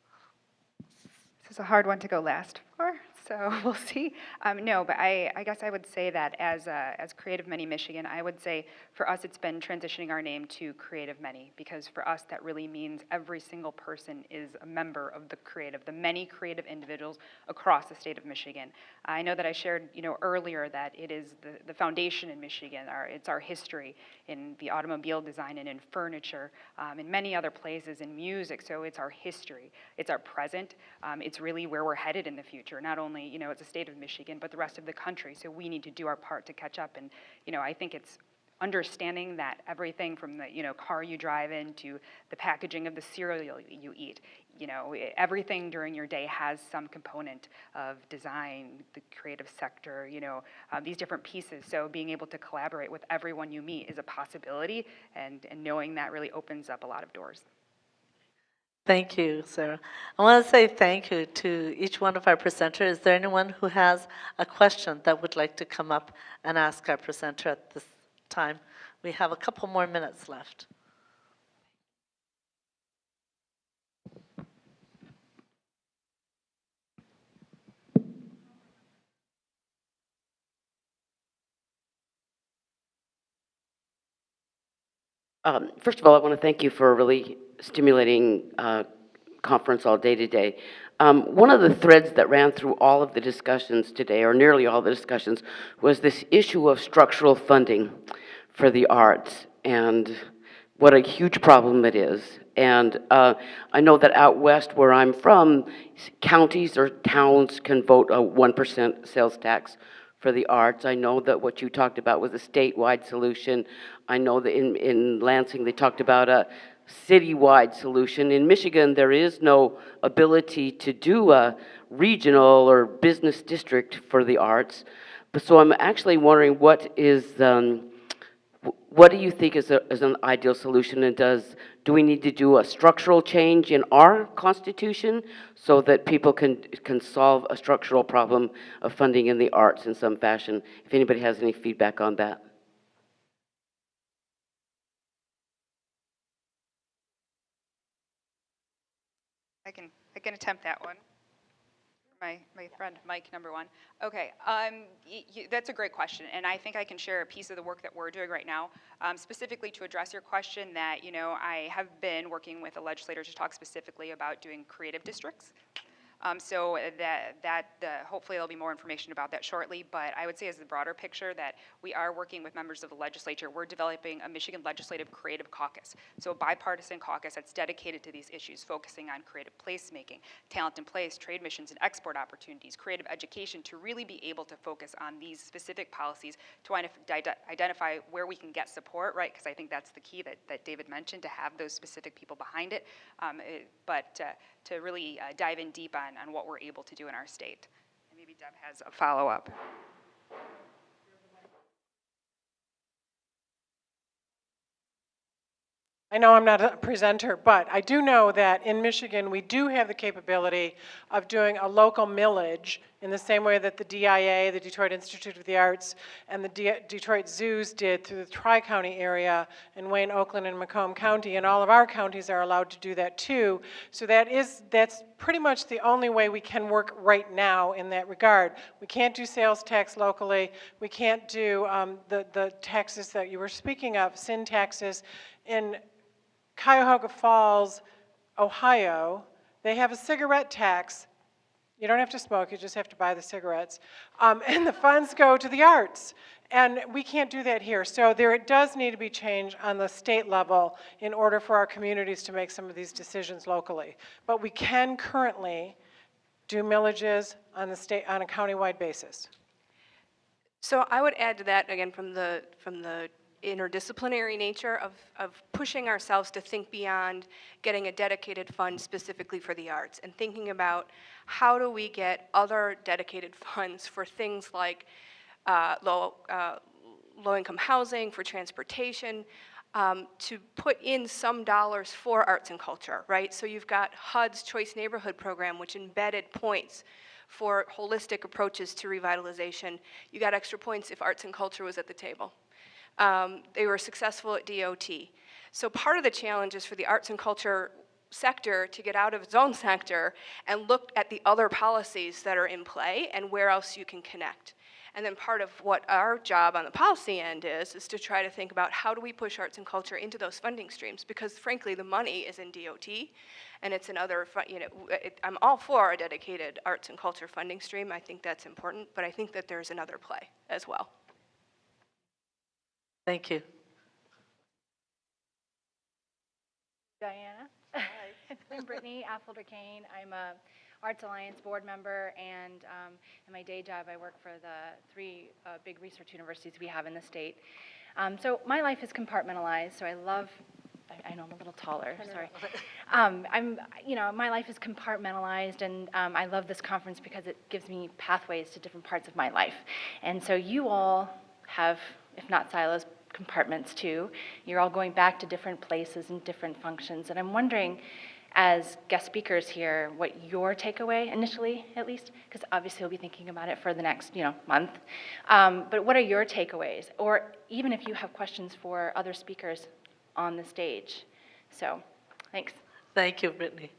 This is a hard one to go last for, So we'll see. No, but I guess I would say that as Creative Many Michigan, I would say for us it's been transitioning our name to Creative Many, because for us that really means every single person is a member of the many creative individuals across the state of Michigan. I know that I shared, earlier that it is the foundation in Michigan. It's our history in the automobile design and in furniture, in many other places in music. So it's our history, it's our present, it's really where we're headed in the future. Not only, as a state of Michigan, but the rest of the country. So we need to do our part to catch up. And, I think it's understanding that everything from the, car you drive in to the packaging of the cereal you eat, everything during your day has some component of design, the creative sector, these different pieces. So being able to collaborate with everyone you meet is a possibility, and knowing that really opens up a lot of doors. Thank you, Sarah. I want to say thank you to each one of our presenters. Is there anyone who has a question that would like to come up and ask our presenter at this time? We have a couple more minutes left. First of all, I want to thank you for a really stimulating conference all day today. One of the threads that ran through all of the discussions today, or nearly all the discussions, was this issue of structural funding for the arts, and what a huge problem it is. And I know that out west where I'm from, counties or towns can vote a 1% sales tax for the arts. I know that what you talked about was a statewide solution. I know that in Lansing they talked about a citywide solution. In Michigan, there is no ability to do a regional or business district for the arts. But so I'm actually wondering what do you think is an ideal solution, and do we need to do a structural change in our constitution so that people can solve a structural problem of funding in the arts in some fashion? If anybody has any feedback on that. I can attempt that one. My friend Mike, number one. Okay, that's a great question, and I think I can share a piece of the work that we're doing right now, specifically to address your question. That I have been working with a legislator to talk specifically about doing creative districts. So hopefully there'll be more information about that shortly, but I would say as the broader picture that we are working with members of the legislature. We're developing a Michigan Legislative Creative Caucus, so a bipartisan caucus that's dedicated to these issues, focusing on creative placemaking, talent in place, trade missions and export opportunities, creative education, to really be able to focus on these specific policies to identify where we can get support, right? Because I think that's the key that David mentioned, to have those specific people behind it, but to really dive in deep on what we're able to do in our state. And maybe Deb has a follow-up. I know I'm not a presenter, but I do know that in Michigan we do have the capability of doing a local millage in the same way that the DIA, the Detroit Institute of the Arts, and the Detroit Zoos did through the Tri-County area in Wayne, Oakland, and Macomb County, and all of our counties are allowed to do that too. So that's pretty much the only way we can work right now in that regard. We can't do sales tax locally. We can't do the taxes that you were speaking of, sin taxes. In Cuyahoga Falls, Ohio, they have a cigarette tax. You don't have to smoke, you just have to buy the cigarettes. And the funds go to the arts. And we can't do that here. So there does need to be change on the state level in order for our communities to make some of these decisions locally. But we can currently do millages on a countywide basis. So I would add to that, again, from the interdisciplinary nature of pushing ourselves to think beyond getting a dedicated fund specifically for the arts, and thinking about how do we get other dedicated funds for things like low-income housing, for transportation, to put in some dollars for arts and culture, right? So you've got HUD's Choice Neighborhood Program, which embedded points for holistic approaches to revitalization. You got extra points if arts and culture was at the table. They were successful at DOT. So part of the challenge is for the arts and culture sector to get out of its own sector and look at the other policies that are in play and where else you can connect. And then part of what our job on the policy end is to try to think about how do we push arts and culture into those funding streams, because frankly the money is in DOT and it's in other, I'm all for a dedicated arts and culture funding stream. I think that's important, but I think that there's another play as well. Thank you. Diana. I'm Brittany Affolter-Kane. I'm a Arts Alliance board member, and in my day job, I work for the 3 big research universities we have in the state. So my life is compartmentalized, so I love, I know I'm a little taller, sorry. My life is compartmentalized, and I love this conference because it gives me pathways to different parts of my life. And so you all have, if not silos, compartments too. You're all going back to different places and different functions, and I'm wondering, as guest speakers here, what your takeaway, initially at least, because obviously we'll be thinking about it for the next month, but what are your takeaways? Or even if you have questions for other speakers on the stage. So, thanks. Thank you, Brittany.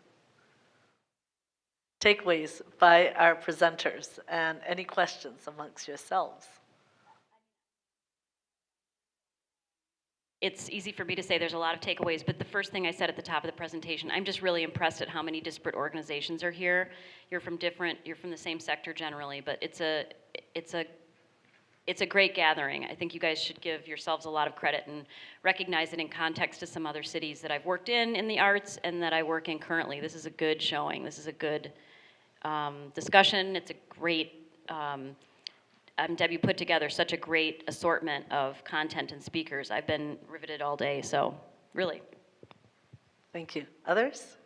Takeaways by our presenters, and any questions amongst yourselves? It's easy for me to say there's a lot of takeaways, but the first thing I said at the top of the presentation, I'm just really impressed at how many disparate organizations are here. You're from the same sector generally, but it's a great gathering. I think you guys should give yourselves a lot of credit and recognize it in context to some other cities that I've worked in the arts and that I work in currently. This is a good showing. This is a good discussion. It's a great, Deb, you put together such a great assortment of content and speakers. I've been riveted all day, so really. Thank you. Others?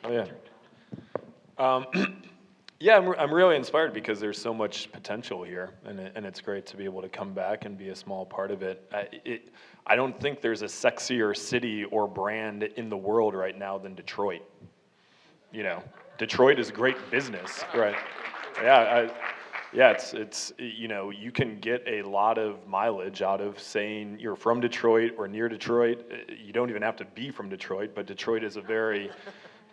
Oh, yeah. Yeah, I'm really inspired because there's so much potential here, and it's great to be able to come back and be a small part of it. I don't think there's a sexier city or brand in the world right now than Detroit. Detroit is great business, right? Yeah, it's you can get a lot of mileage out of saying you're from Detroit or near Detroit. You don't even have to be from Detroit, but Detroit is a very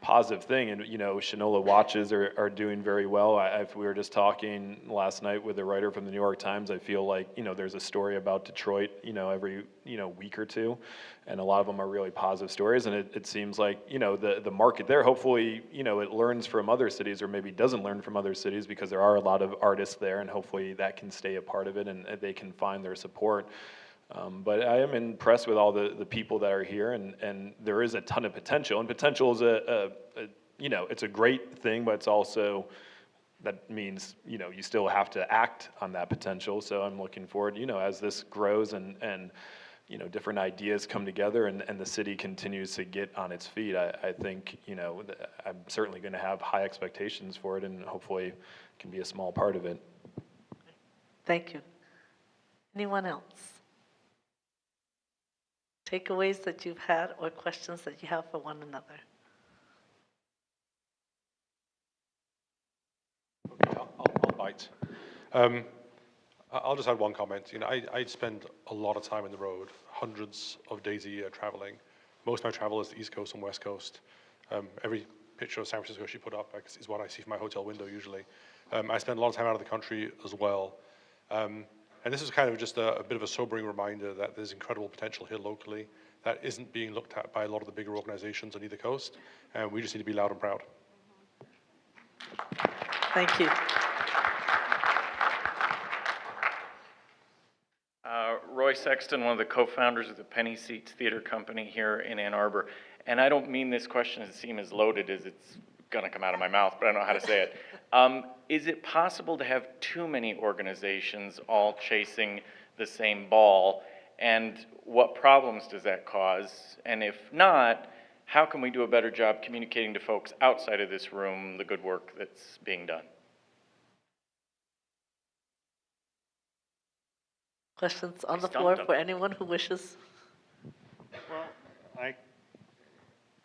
positive thing, and Shinola watches are doing very well. We were just talking last night with a writer from the New York Times. I feel like there's a story about Detroit every week or two, and a lot of them are really positive stories. And it seems like the market there, hopefully it learns from other cities, or maybe doesn't learn from other cities, because there are a lot of artists there, and hopefully that can stay a part of it and they can find their support. But I am impressed with all the people that are here, and there is a ton of potential. And potential is it's a great thing, but it's also, that means, you still have to act on that potential. So I'm looking forward, as this grows and different ideas come together and the city continues to get on its feet, I think, I'm certainly going to have high expectations for it, and hopefully can be a small part of it. Thank you. Anyone else? Takeaways that you've had or questions that you have for one another? Okay, I'll bite. I'll just add one comment. I spend a lot of time on the road, hundreds of days a year traveling. Most of my travel is the East Coast and West Coast. Every picture of San Francisco she put up is what I see from my hotel window usually. I spend a lot of time out of the country as well. And this is kind of just a bit of a sobering reminder that there's incredible potential here locally that isn't being looked at by a lot of the bigger organizations on either coast, and we just need to be loud and proud. Thank you. Roy Sexton, one of the co-founders of the Penny Seats Theater Company here in Ann Arbor. And I don't mean this question to seem as loaded as it's going to come out of my mouth, but I don't know how to say it. Is it possible to have too many organizations all chasing the same ball? And what problems does that cause? And if not, how can we do a better job communicating to folks outside of this room the good work that's being done? Questions on the floor for anyone who wishes? Well,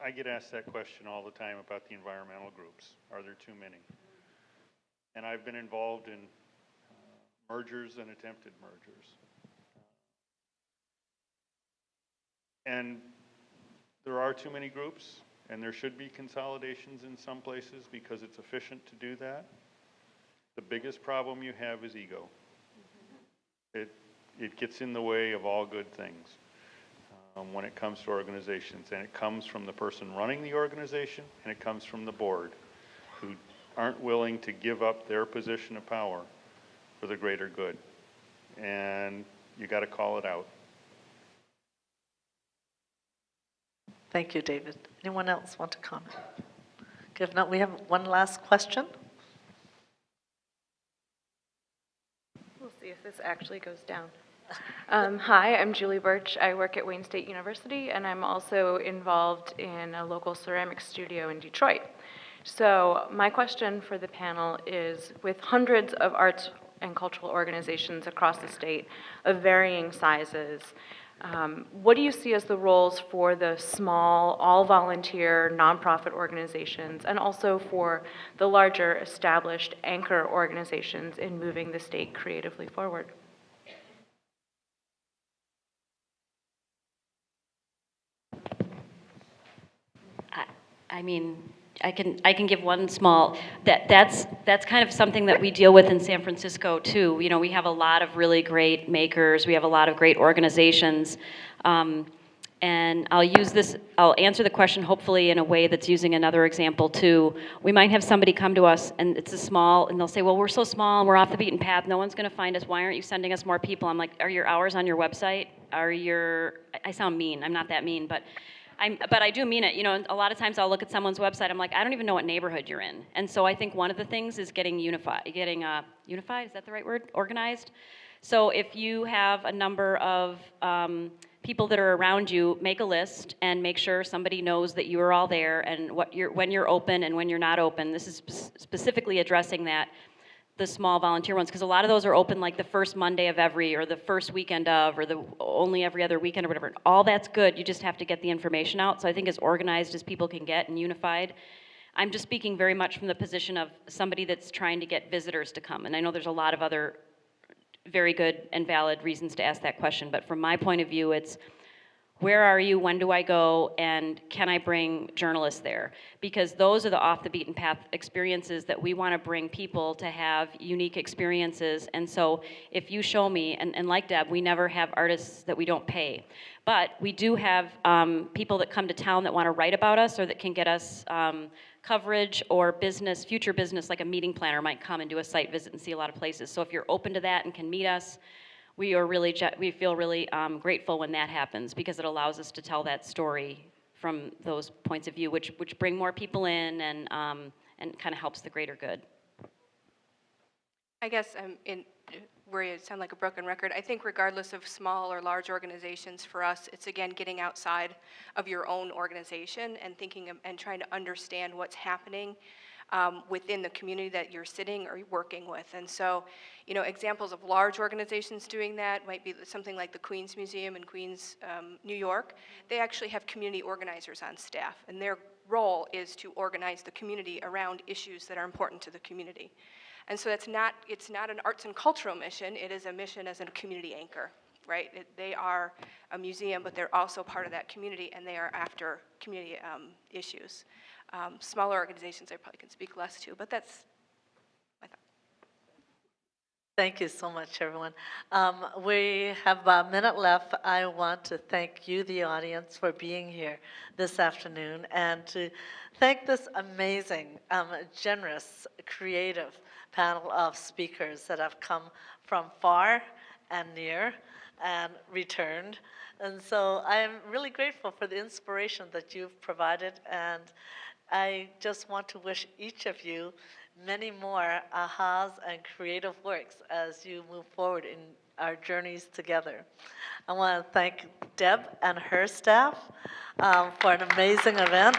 I get asked that question all the time about the environmental groups. Are there too many? And I've been involved in mergers and attempted mergers. And there are too many groups, and there should be consolidations in some places because it's efficient to do that. The biggest problem you have is ego. It gets in the way of all good things when it comes to organizations, and it comes from the person running the organization, and it comes from the board, who aren't willing to give up their position of power for the greater good. And you got to call it out. Thank you, David. Anyone else want to comment? Okay, if not, we have one last question. We'll see if this actually goes down. Hi, I'm Julie Birch. I work at Wayne State University, and I'm also involved in a local ceramics studio in Detroit. So my question for the panel is, with hundreds of arts and cultural organizations across the state of varying sizes, what do you see as the roles for the small, all-volunteer, nonprofit organizations, and also for the larger, established anchor organizations in moving the state creatively forward? I mean, I can give one small, that's kind of something that we deal with in San Francisco too. You know, we have a lot of really great makers, we have a lot of great organizations, and I'll answer the question hopefully in a way that's using another example too. We might have somebody come to us and it's a small, and they'll say, well, we're so small and we're off the beaten path, no one's gonna find us, why aren't you sending us more people? I'm like, are your hours on your website? I sound mean, I'm not that mean, but I do mean it. You know, a lot of times I'll look at someone's website, I'm like, I don't even know what neighborhood you're in. And so I think one of the things is getting unified, is that the right word? Organized? So if you have a number of people that are around you, make a list and make sure somebody knows that you are all there and when you're open and when you're not open. This is specifically addressing that, the small volunteer ones, because a lot of those are open like the first Monday of every, or the first weekend of, or the only every other weekend or whatever. All that's good, you just have to get the information out. So I think as organized as people can get and unified. I'm just speaking very much from the position of somebody that's trying to get visitors to come. And I know there's a lot of other very good and valid reasons to ask that question, but from my point of view, it's where are you, when do I go, and can I bring journalists there? Because those are the off the beaten path experiences that we want to bring people to have unique experiences. And so if you show me, and like Deb, we never have artists that we don't pay. But we do have people that come to town that want to write about us or that can get us coverage or business, future business, like a meeting planner might come and do a site visit and see a lot of places. So if you're open to that and can meet us, we feel really grateful when that happens, because it allows us to tell that story from those points of view, which bring more people in and kind of helps the greater good. I guess where you sound like a broken record, I think regardless of small or large organizations, for us, it's again getting outside of your own organization and thinking and trying to understand what's happening within the community that you're sitting or working with. And so, you know, examples of large organizations doing that might be something like the Queens Museum in Queens, New York. They actually have community organizers on staff, and their role is to organize the community around issues that are important to the community. And so it's not an arts and cultural mission, it is a mission as a community anchor, right? They are a museum, but they're also part of that community, and they are after community issues. Smaller organizations I probably can speak less to, but that's my thought. Thank you so much, everyone. We have about a minute left. I want to thank you, the audience, for being here this afternoon, and to thank this amazing, generous, creative panel of speakers that have come from far and near and returned. And so I'm really grateful for the inspiration that you've provided, and I just want to wish each of you many more ahas and creative works as you move forward in our journeys together. I want to thank Deb and her staff for an amazing event.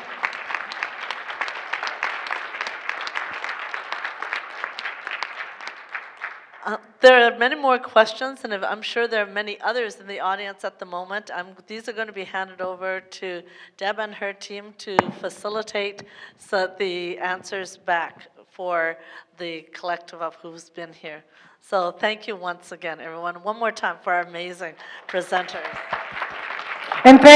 There are many more questions, and I'm sure there are many others in the audience at the moment. These are going to be handed over to Deb and her team to facilitate the answers back for the collective of who's been here. So thank you once again, everyone. One more time for our amazing presenters. And thank